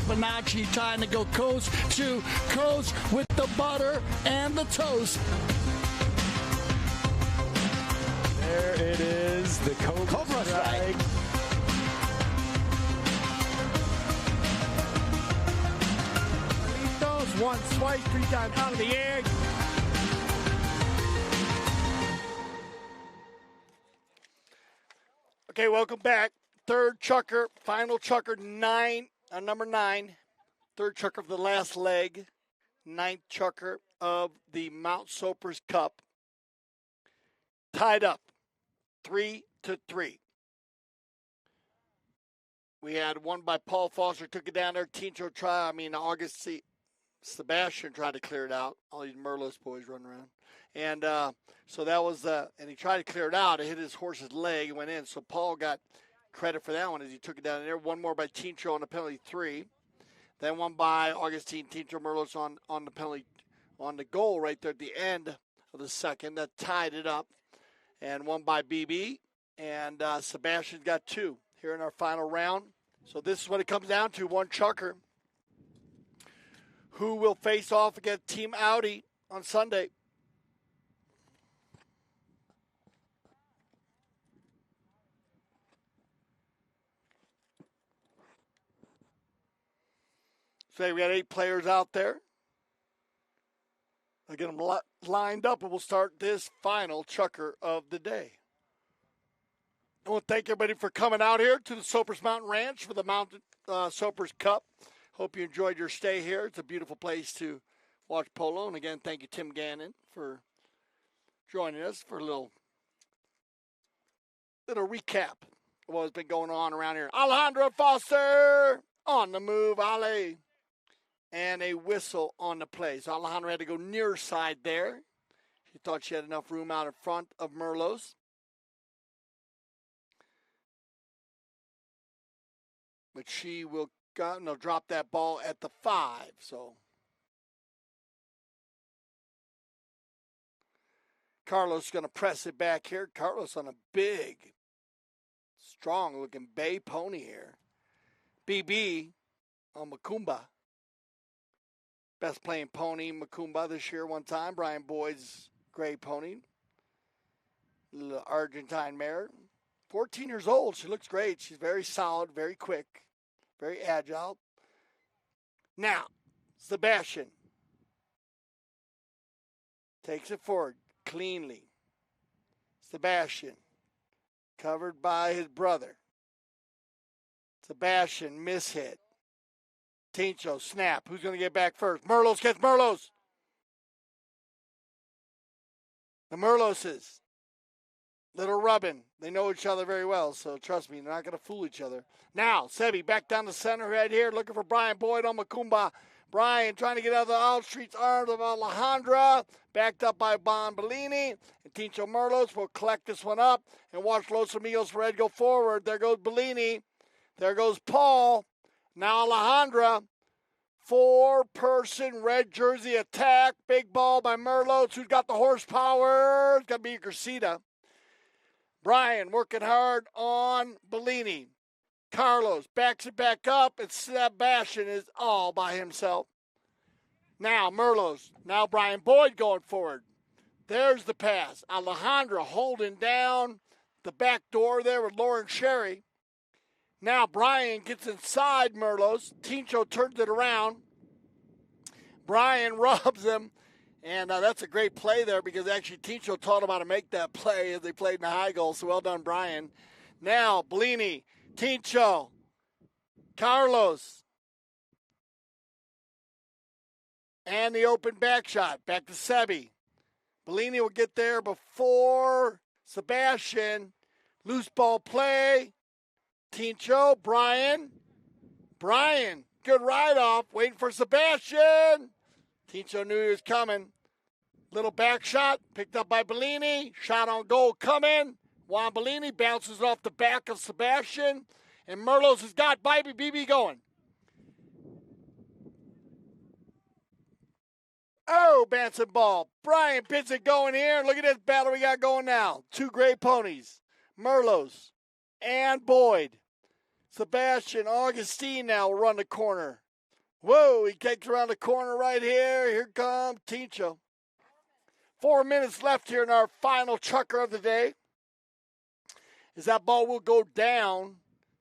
Bonacci trying to go coast to coast with the butter and the toast. There it is, the Cobra strike. once, twice, 3 times out of the air. Okay, welcome back. Third chukker, final chukker, number 9. Third chukker of the last leg. 9th chukker of the Mount Soapers Cup. Tied up 3-3. We had one by Paul Foster, took it down there. Tincho August Sebastian tried to clear it out. All these Merlos boys running around. And so that was, and he tried to clear it out. It hit his horse's leg and went in. So Paul got credit for that one as he took it down there. One more by Tincho on the penalty 3. Then one by Augustine Tincho Merlos on the penalty, on the goal right there at the end of the second. That tied it up. And one by BB. And Sebastian's got 2 here in our final round. So this is what it comes down to, one chukker. Who will face off against Team Audi on Sunday? So we got 8 players out there. I'll get them lined up, and we'll start this final chukker of the day. I want to thank everybody for coming out here to the Soapers Mountain Ranch for the Mountain Soapers Cup. Hope you enjoyed your stay here. It's a beautiful place to watch polo. And again, thank you, Tim Gannon, for joining us for a little recap of what has been going on around here. Alejandro Foster on the move, Ale. And a whistle on the play. So Alejandro had to go near side there. She thought she had enough room out in front of Merlos. But she will drop that ball at the 5. So Carlos is going to press it back here. Carlos on a big, strong-looking bay pony here. BB on Macumba. Best playing pony, Macumba, this year one time. Brian Boyd's gray pony. Little Argentine mare. 14 years old. She looks great. She's very solid, very quick, very agile. Now, Sebastian takes it forward cleanly. Sebastian, covered by his brother. Sebastian, mishit. Tincho, snap. Who's going to get back first? Merlos gets Merlos. The Merloses. Little rubbing. They know each other very well, so trust me, they're not going to fool each other. Now, Sebi back down the center right here, looking for Brian Boyd on Macumba. Brian trying to get out of the outstreet's arms of Alejandra. Backed up by Bon Bellini. And Tincho Merlos will collect this one up and watch Los Amigos Red go forward. There goes Bellini. There goes Paul. Now Alejandra, 4-person red jersey attack. Big ball by Merlos. Who's got the horsepower? It's got to be Gracita. Brian working hard on Bellini. Carlos backs it back up, and Sebastian is all by himself. Now Merlos. Now Brian Boyd going forward. There's the pass. Alejandra holding down the back door there with Lauren Sherry. Now Brian gets inside Merlos. Tincho turns it around. Brian rubs him. And that's a great play there because actually Tincho taught him how to make that play as they played in the high goal. So well done, Brian. Now Bellini, Tincho, Carlos. And the open back shot. Back to Sebi. Bellini will get there before Sebastian. Loose ball play. Tincho, Brian. Brian, good ride off. Waiting for Sebastian. Tincho knew he was coming. Little back shot. Picked up by Bellini. Shot on goal coming. Juan Bellini bounces off the back of Sebastian. And Merlos has got BB going. Oh, bouncing ball. Brian pits it going here. Look at this battle we got going now. 2 great ponies. Merlos and Boyd. Sebastian Augustine now will run the corner. Whoa, he takes around the corner right here. Here comes Tincho. 4 minutes left here in our final chukker of the day. As that ball will go down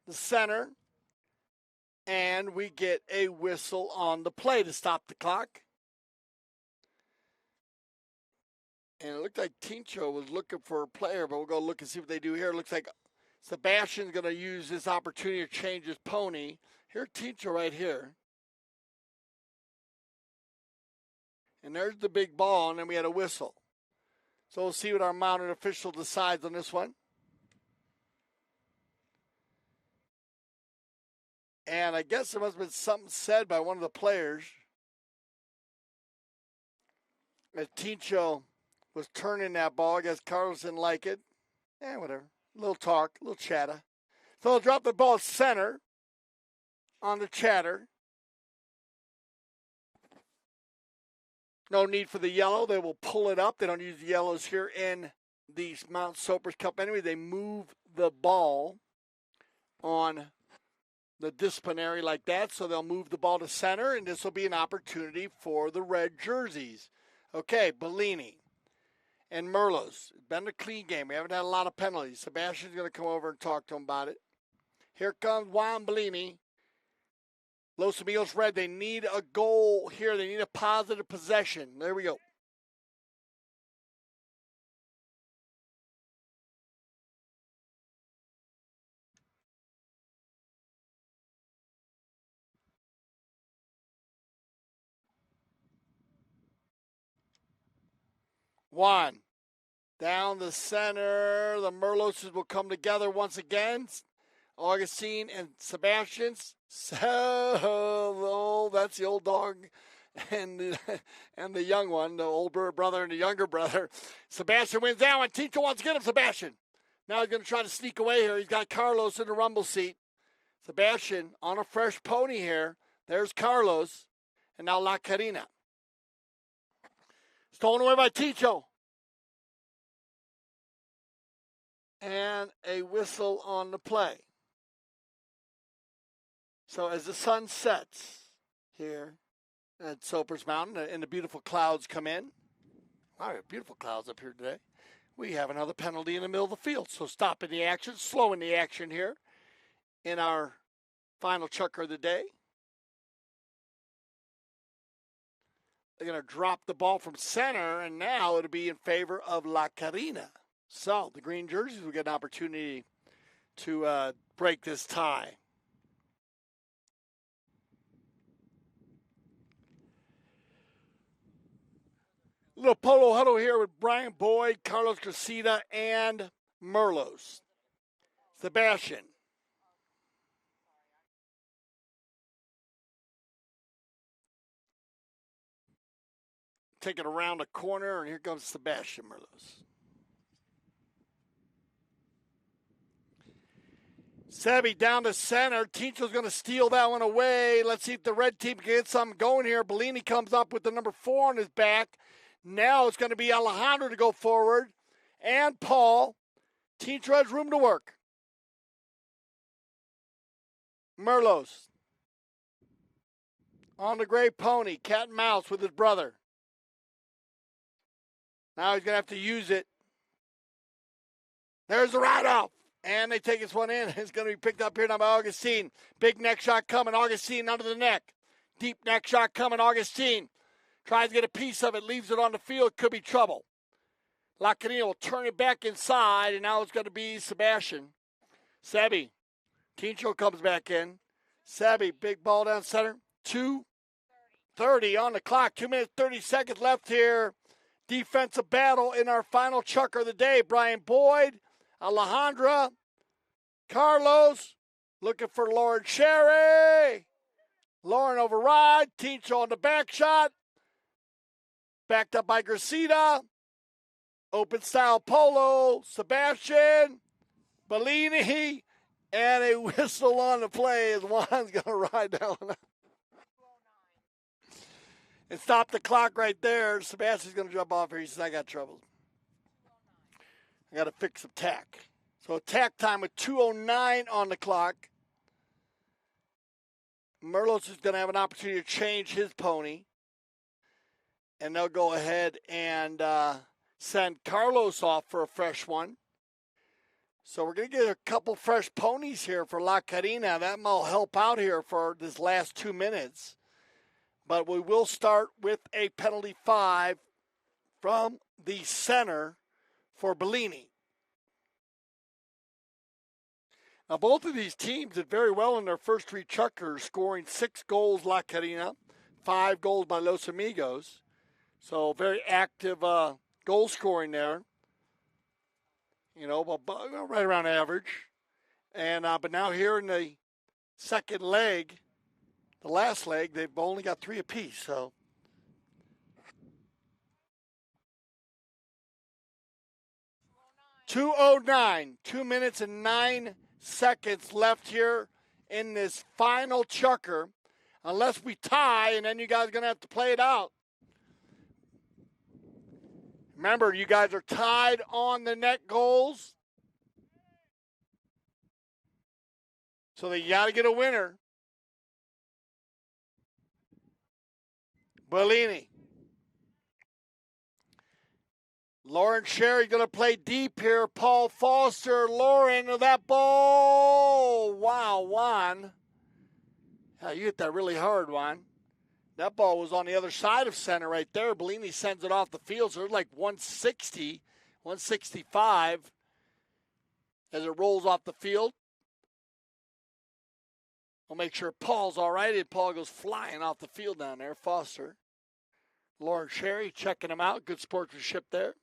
the center. And we get a whistle on the play to stop the clock. looked like Tincho was looking for a player, but we'll go look and see what they do here. It looks like Sebastian's going to use this opportunity to change his pony. Here's Tincho right here. And there's the big ball, and then we had a whistle. So we'll see what our mounted official decides on this one. And I guess there must have been something said by one of the players as Tincho was turning that ball. I guess Carlos didn't like it. Whatever. A little talk, a little chatter. So they'll drop the ball center on the chatter. No need for the yellow. They will pull it up. They don't use the yellows here in the Mount Soapers Cup anyway. They move the ball on the disciplinary like that, so they'll move the ball to center, and this will be an opportunity for the red jerseys. Okay, Bellini and Merlos. It's been a clean game. We haven't had a lot of penalties. Sebastian's going to come over and talk to him about it. Here comes Juan Bellini. Los Amigos red. They need a goal here. They need a positive possession. There we go. Juan. Down the center. The Merloses will come together once again. Augustine and Sebastian. So that's the old dog and the young one, the older brother and the younger brother. Sebastian wins that one. Tincho wants to get him, Sebastian. Now he's going to try to sneak away here. He's got Carlos in the rumble seat. Sebastian on a fresh pony here. There's Carlos. And now La Carina. Stolen away by Tincho. And a whistle on the play. So as the sun sets here at Soapers Mountain and the beautiful clouds come in, wow, we have beautiful clouds up here today, we have another penalty in the middle of the field. So stopping the action, slowing the action here in our final chukker of the day. They're going to drop the ball from center, and now it'll be in favor of La Carina. So the green jerseys will get an opportunity to break this tie. Little polo huddle here with Brian Boyd, Carlos Crescita, and Merlos. Sebastian. Take it around the corner, and here comes Sebastian Merlos. Sebi down to center. Tincho's going to steal that one away. Let's see if the red team can get something going here. Bellini comes up with the number 4 on his back. Now it's going to be Alejandro to go forward. And Paul. Tincho has room to work. Merlos. On the gray pony. Cat and mouse with his brother. Now he's going to have to use it. There's the ride-off. And they take this one in. It's going to be picked up here now by Augustine. Big neck shot coming. Augustine under the neck. Deep neck shot coming. Augustine tries to get a piece of it. Leaves it on the field. Could be trouble. La Carina will turn it back inside. And now it's going to be Sebastian. Sebi. Tincho comes back in. Sebi. Big ball down center. 2:30 on the clock. 2 minutes, 30 seconds left here. Defensive battle in our final chukker of the day. Brian Boyd. Alejandra, Carlos, looking for Lauren Sherry. Lauren override. Tincho on the back shot. Backed up by Gracita. Open style polo. Sebastian, Bellini, and a whistle on the play as Juan's going to ride down. And stop the clock right there. Sebastian's going to jump off here. He says, I got trouble. I got to fix some tack. So attack time with 2:09 on the clock. Merlos is going to have an opportunity to change his pony. And they'll go ahead and send Carlos off for a fresh one. So we're going to get a couple fresh ponies here for La Carina. That will help out here for this last 2 minutes. But we will start with a penalty 5 from the center for Bellini. Now, both of these teams did very well in their first 3 chukkers, scoring 6 goals La Carina, 5 goals by Los Amigos. So very active goal scoring there. You know, but right around average. And but now here in the second leg, the last leg, they've only got 3 apiece. So 2:09, 2 minutes and 9 seconds left here in this final chukker. Unless we tie, and then you guys are going to have to play it out. Remember, you guys are tied on the net goals. So you got to get a winner. Bellini. Lauren Sherry going to play deep here. Paul Foster. Lauren with that ball. Wow, Juan. Yeah, you hit that really hard, Juan. That ball was on the other side of center right there. Bellini sends it off the field, so it's like 160, 165 as it rolls off the field. We'll make sure Paul's all right, and Paul goes flying off the field down there. Foster. Lauren Sherry checking him out. Good sportsmanship there.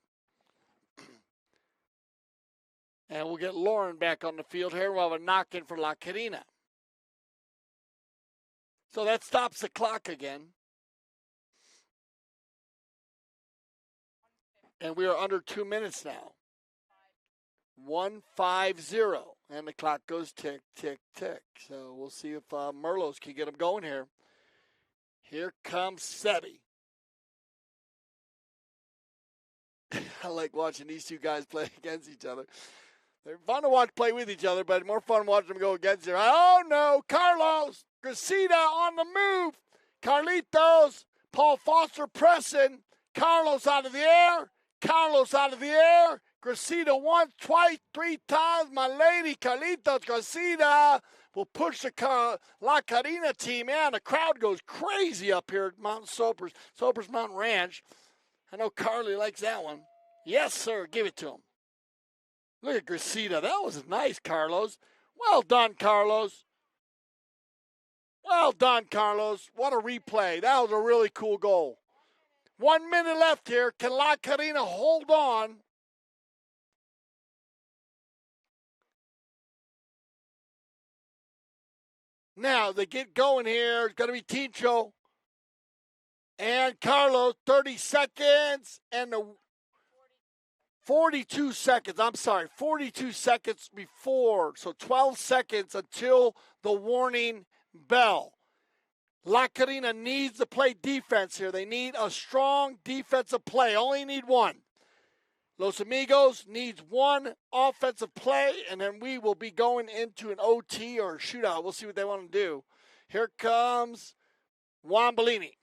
And we'll get Lauren back on the field here. We'll have a knock-in for La Carina. So that stops the clock again. And we are under 2 minutes now. 1-5-0. And the clock goes tick, tick, tick. So we'll see if Merlos can get them going here. Here comes Sebi. I like watching these two guys play against each other. They're fun to watch play with each other, but more fun watching them go against each other. Oh, no. Carlos Gracida on the move. Carlitos. Paul Foster pressing. Carlos out of the air. Carlos out of the air. Gracida once, twice, 3 times. My lady, Carlitos Gracida will push the La Carina team. Man, the crowd goes crazy up here at Mountain Soper's Mountain Ranch. I know Carly likes that one. Yes, sir. Give it to him. Look at Gracida. That was nice, Carlos. Well done, Carlos. Well done, Carlos. What a replay. That was a really cool goal. 1 minute left here. Can La Carina hold on? Now, they get going here. It's going to be Tincho and Carlos. 30 seconds and the 42 seconds. I'm sorry, 42 seconds before. So 12 seconds until the warning bell. La Carina needs to play defense here. They need a strong defensive play. Only need one. Los Amigos needs one offensive play, and then we will be going into an OT or a shootout. We'll see what they want to do. Here comes Juan Bellini.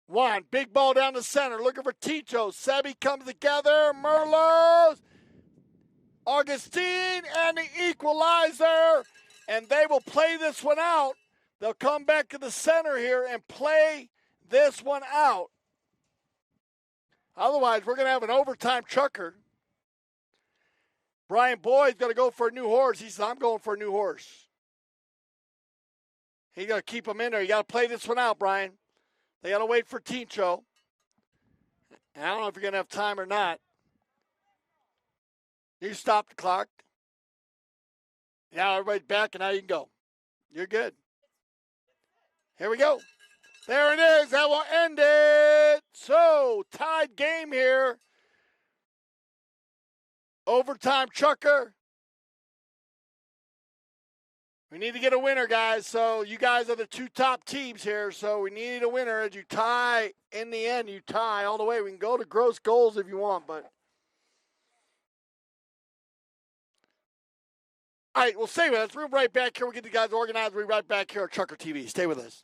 Juan, big ball down the center, looking for Ticho. Sebi comes together. Merlos, Augustine, and the equalizer. And they will play this one out. They'll come back to the center here and play this one out. Otherwise, we're going to have an overtime chukker. Brian Boyd's going to go for a new horse. He said, I'm going for a new horse. He's going to keep him in there. You got to play this one out, Brian. They got to wait for Tincho. And I don't know if you're going to have time or not. You stop the clock. Now everybody's back, and now you can go. You're good. Here we go. There it is. That will end it. So, tied game here. Overtime chukker. We need to get a winner, guys. So, you guys are the 2 top teams here. So, we need a winner. As you tie, in the end, you tie all the way. We can go to gross goals if you want, but. All right, we'll stay with us. We'll be right back here. We'll get the guys organized. We'll be right back here on ChukkerTV. Stay with us.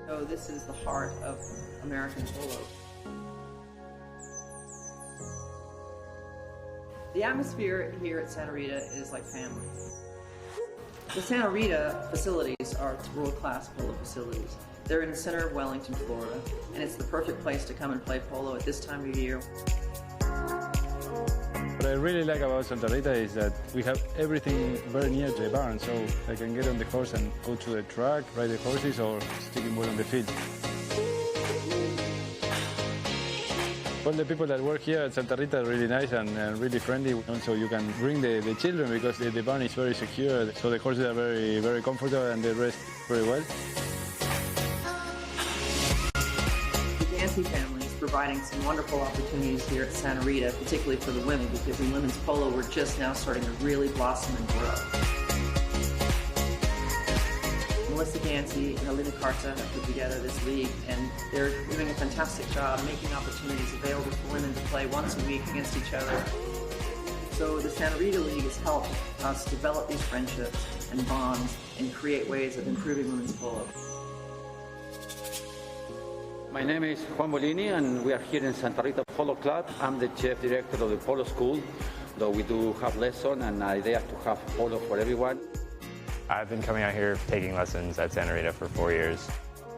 So this is the heart of American polo. The atmosphere here at Santa Rita is like family. The Santa Rita facilities are world-class polo facilities. They're in the center of Wellington, Florida, and it's the perfect place to come and play polo at this time of year. What I really like about Santa Rita is that we have everything very near the barn, so I can get on the horse and go to the track, ride the horses, or sticking ball on the field. All the people that work here at Santa Rita are really nice and really friendly. Also, you can bring the children because the barn is very secure, so the horses are very comfortable and they rest very well. The Dancy family is providing some wonderful opportunities here at Santa Rita, particularly for the women, because in women's polo we're just now starting to really blossom and grow. Melissa Dancy and Alina Carta have put together this league, and they're doing a fantastic job making opportunities available for women to play once a week against each other. So the Santa Rita League has helped us develop these friendships and bonds and create ways of improving women's polo. My name is Juan Molini, and we are here in Santa Rita Polo Club. I'm the chef director of the polo school, though we do have lessons, and the idea is to have polo for everyone. I've been coming out here taking lessons at Santa Rita for 4 years.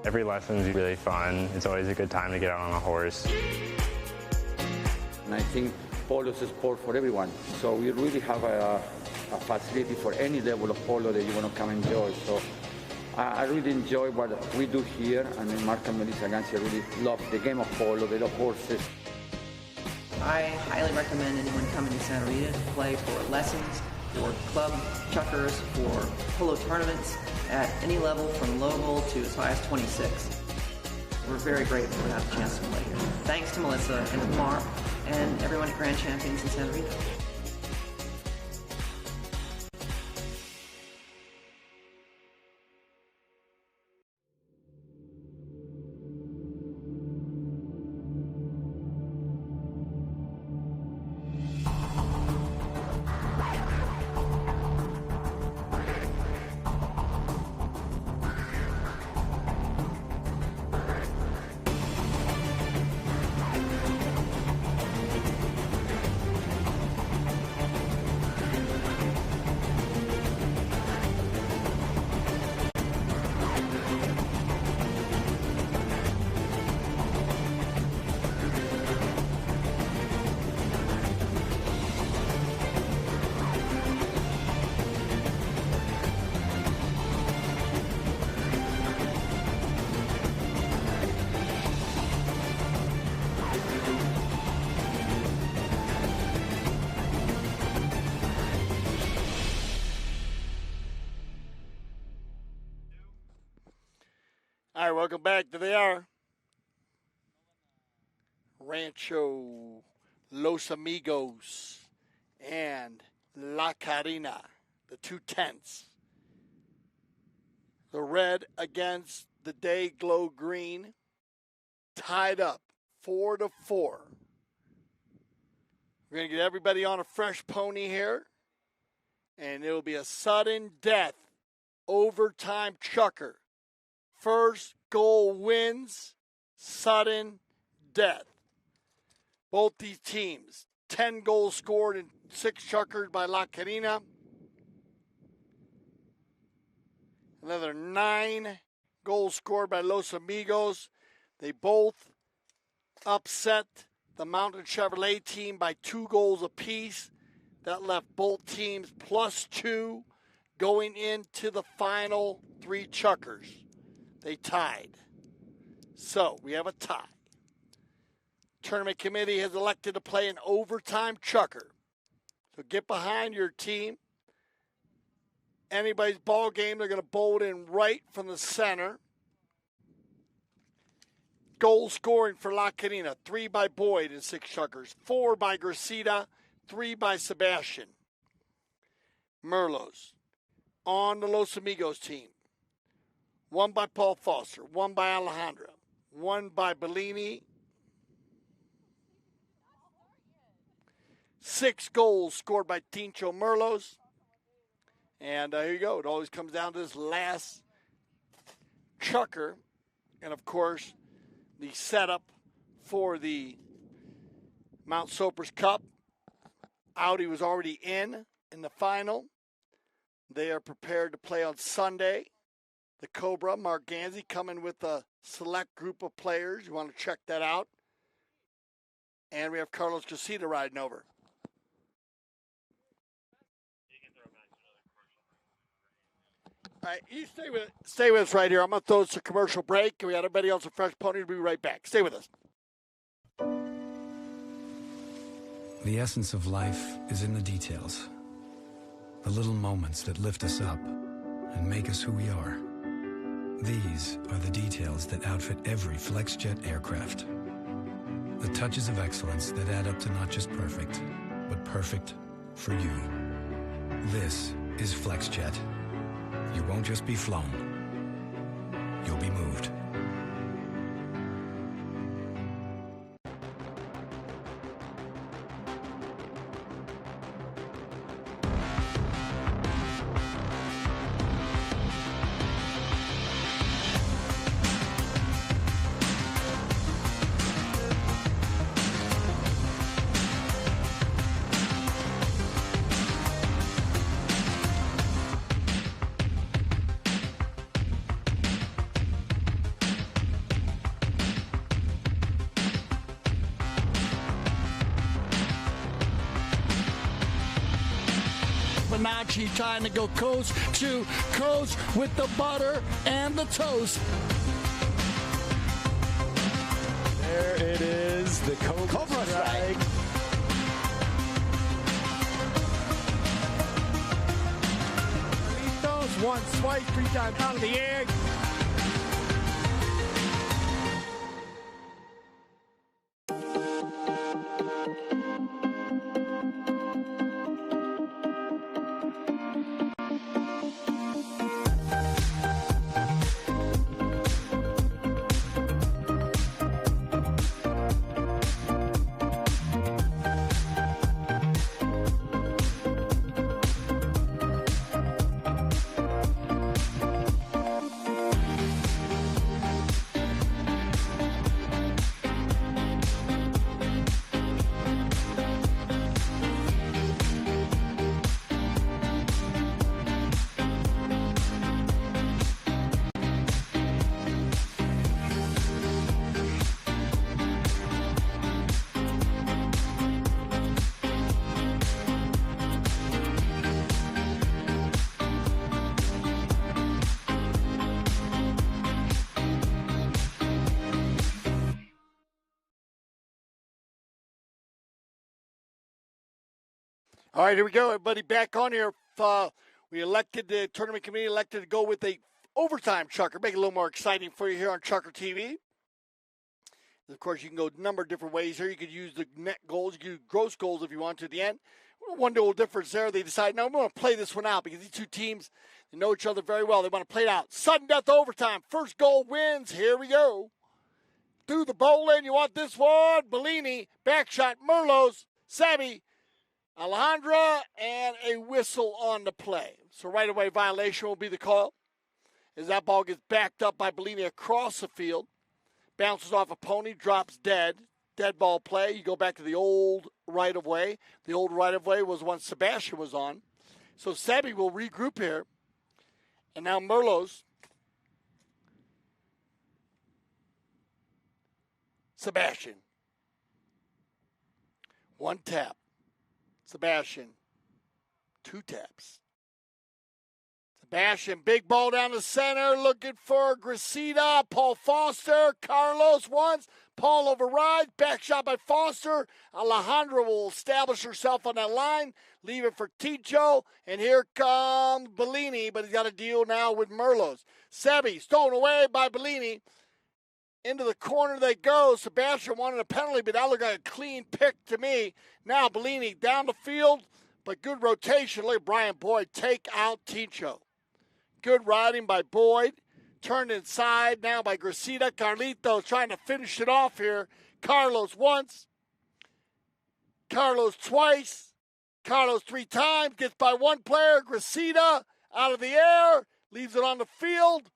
Every lesson is really fun. It's always a good time to get out on a horse. And I think polo is a sport for everyone. So we really have a facility for any level of polo that you want to come enjoy. So I really enjoy what we do here. And Mark and Melissa Gansi really love the game of polo. They love horses. I highly recommend anyone coming to Santa Rita to play for lessons, for club chukkers, for polo tournaments at any level from local to as high as 26. We're very grateful to have a chance to play here. Thanks to Melissa and Mark and everyone at Grand Champions in Santa Rita. All right, welcome back. There they are. Rancho Los Amigos and La Carina, the two tents. The red against the day glow green, tied up 4-4. We're going to get everybody on a fresh pony here, and it'll be a sudden death, overtime chukker. First goal wins, sudden death. Both these teams, 10 goals scored and 6 chukkers by La Carina. Another 9 goals scored by Los Amigos. They both upset the Mountain Chevrolet team by 2 goals apiece. That left both teams +2 going into the final 3 chukkers. They tied. So we have a tie. Tournament committee has elected to play an overtime chukker. So get behind your team. Anybody's ball game, they're going to bowl it in right from the center. Goal scoring for La Carina, 3 by Boyd and 6 chukkers, 4 by Gracida, 3 by Sebastian. Merlos on the Los Amigos team. 1 by Paul Foster, 1 by Alejandra, 1 by Bellini. 6 goals scored by Tincho Merlos. And here you go. It always comes down to this last chukker. And, of course, the setup for the Mount Sopers Cup. Audi was already in the final. They are prepared to play on Sunday. The Cobra, Mark Ganzi, coming with a select group of players. You want to check that out. And we have Carlos Casita riding over. All right, you stay with us right here. I'm going to throw us a commercial break. We got everybody else a Fresh Pony. We'll be right back. Stay with us. The essence of life is in the details. The little moments that lift us up and make us who we are. These are the details that outfit every FlexJet aircraft. The touches of excellence that add up to not just perfect, but perfect for you. This is FlexJet. You won't just be flown. You'll be moved. Bonacci trying to go coast to coast with the butter and the toast. There it is, the Cobra strike. Those once, twice, 3 times out of the air. All right, here we go, everybody. Back on here. We elected, the tournament committee elected to go with a overtime chukker, make it a little more exciting for you here on ChukkerTV. Of course, you can go a number of different ways here. You could use the net goals, you could use gross goals if you want to at the end. One little difference there. They decided, no, I'm going to play this one out because these two teams, they know each other very well. They want to play it out. Sudden death overtime. First goal wins. Here we go. Through the bowling. You want this one. Bellini, back shot, Merlos, Sabi, Alejandra, and a whistle on the play. So right away, violation will be the call as that ball gets backed up by Bellini across the field. Bounces off a pony, drops dead. Dead ball play. You go back to the old right-of-way. The old right-of-way was one Sebastian was on. So Sabi will regroup here. And now Merlos. Sebastian. One tap. Sebastian. 2 taps. Sebastian, big ball down the center, looking for Gracida. Paul Foster, Carlos once. Paul overrides, back shot by Foster. Alejandra will establish herself on that line, leave it for Ticho. And here comes Bellini, but he's got to deal now with Merlos. Sebi, stolen away by Bellini. Into the corner they go. Sebastian wanted a penalty, but that looked like a clean pick to me. Now Bellini down the field, but good rotation. Look at Brian Boyd take out Ticho. Good riding by Boyd. Turned inside now by Gracida. Carlitos trying to finish it off here. Carlos once. Carlos twice. Carlos 3 times. Gets by one player. Gracida out of the air. Leaves it on the field.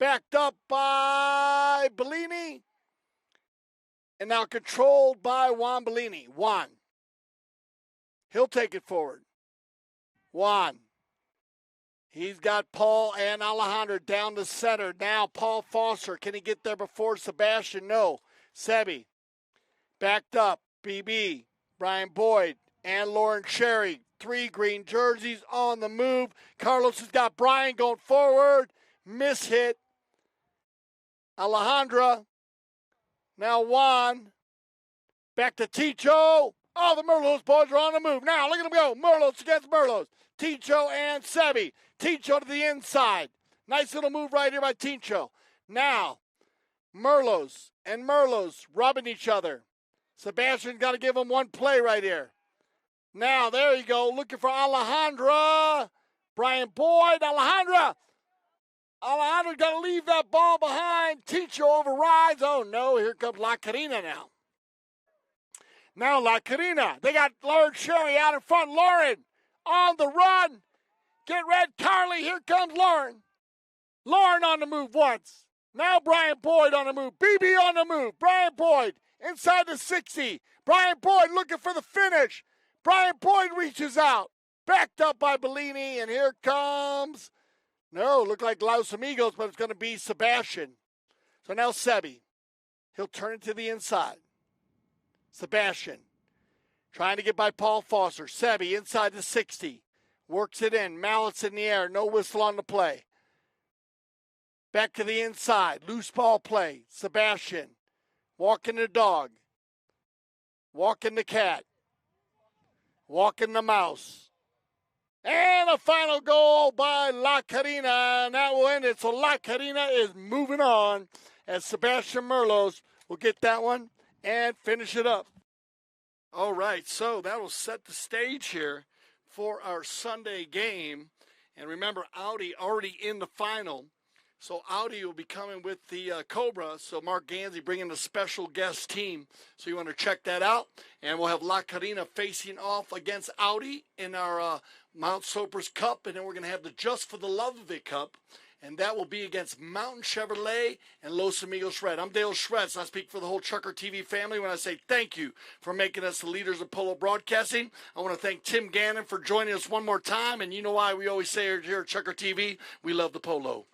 Backed up by Bellini. And now controlled by Juan Bellini. Juan. He'll take it forward. Juan. He's got Paul and Alejandro down the center. Now Paul Foster. Can he get there before Sebastian? No. Sebi. Backed up. BB. Brian Boyd and Lauren Sherry. 3 green jerseys on the move. Carlos has got Brian going forward. Miss hit. Alejandra. Now Juan. Back to Ticho. Oh, the Merlos boys are on the move. Now look at them go. Merlos against Merlos. Ticho and Sebi. Ticho to the inside. Nice little move right here by Ticho. Now, Merlos and Merlos rubbing each other. Sebastian's got to give him one play right here. Now, there you go. Looking for Alejandra. Brian Boyd. Alejandra. Alejandra's got to leave that ball behind. Ticho overrides. Oh, no. Here comes La Carina now. Now La Carina. They got Lauren Sherry out in front. Lauren on the run. Get red, Carly. Here comes Lauren. Lauren on the move once. Now Brian Boyd on the move. BB on the move. Brian Boyd inside the 60. Brian Boyd looking for the finish. Brian Boyd reaches out. Backed up by Bellini. And here comes, no, look like Los Amigos, but it's going to be Sebastian. So now Sebi. He'll turn it to the inside. Sebastian trying to get by Paul Foster. Sebi inside the 60. Works it in. Mallets in the air. No whistle on the play. Back to the inside. Loose ball play. Sebastian. Walking the dog. Walking the cat. Walking the mouse. And a final goal by La Carina. And that will end it. So La Carina is moving on as Sebastian Merlos will get that one and finish it up. All right, so that will set the stage here for our Sunday game. And remember, Audi already in the final. So Audi will be coming with the Cobra. So Mark Ganzi bringing a special guest team. So you want to check that out. And we'll have La Carina facing off against Audi in our Mount Soper's Cup. And then we're going to have the Just for the Love of It Cup. And that will be against Mountain Chevrolet and Los Amigos Red. I'm Dale Schretz. I speak for the whole Chukker TV family when I say thank you for making us the leaders of polo broadcasting. I want to thank Tim Gannon for joining us one more time. And you know why we always say here at Chukker TV, we love the polo.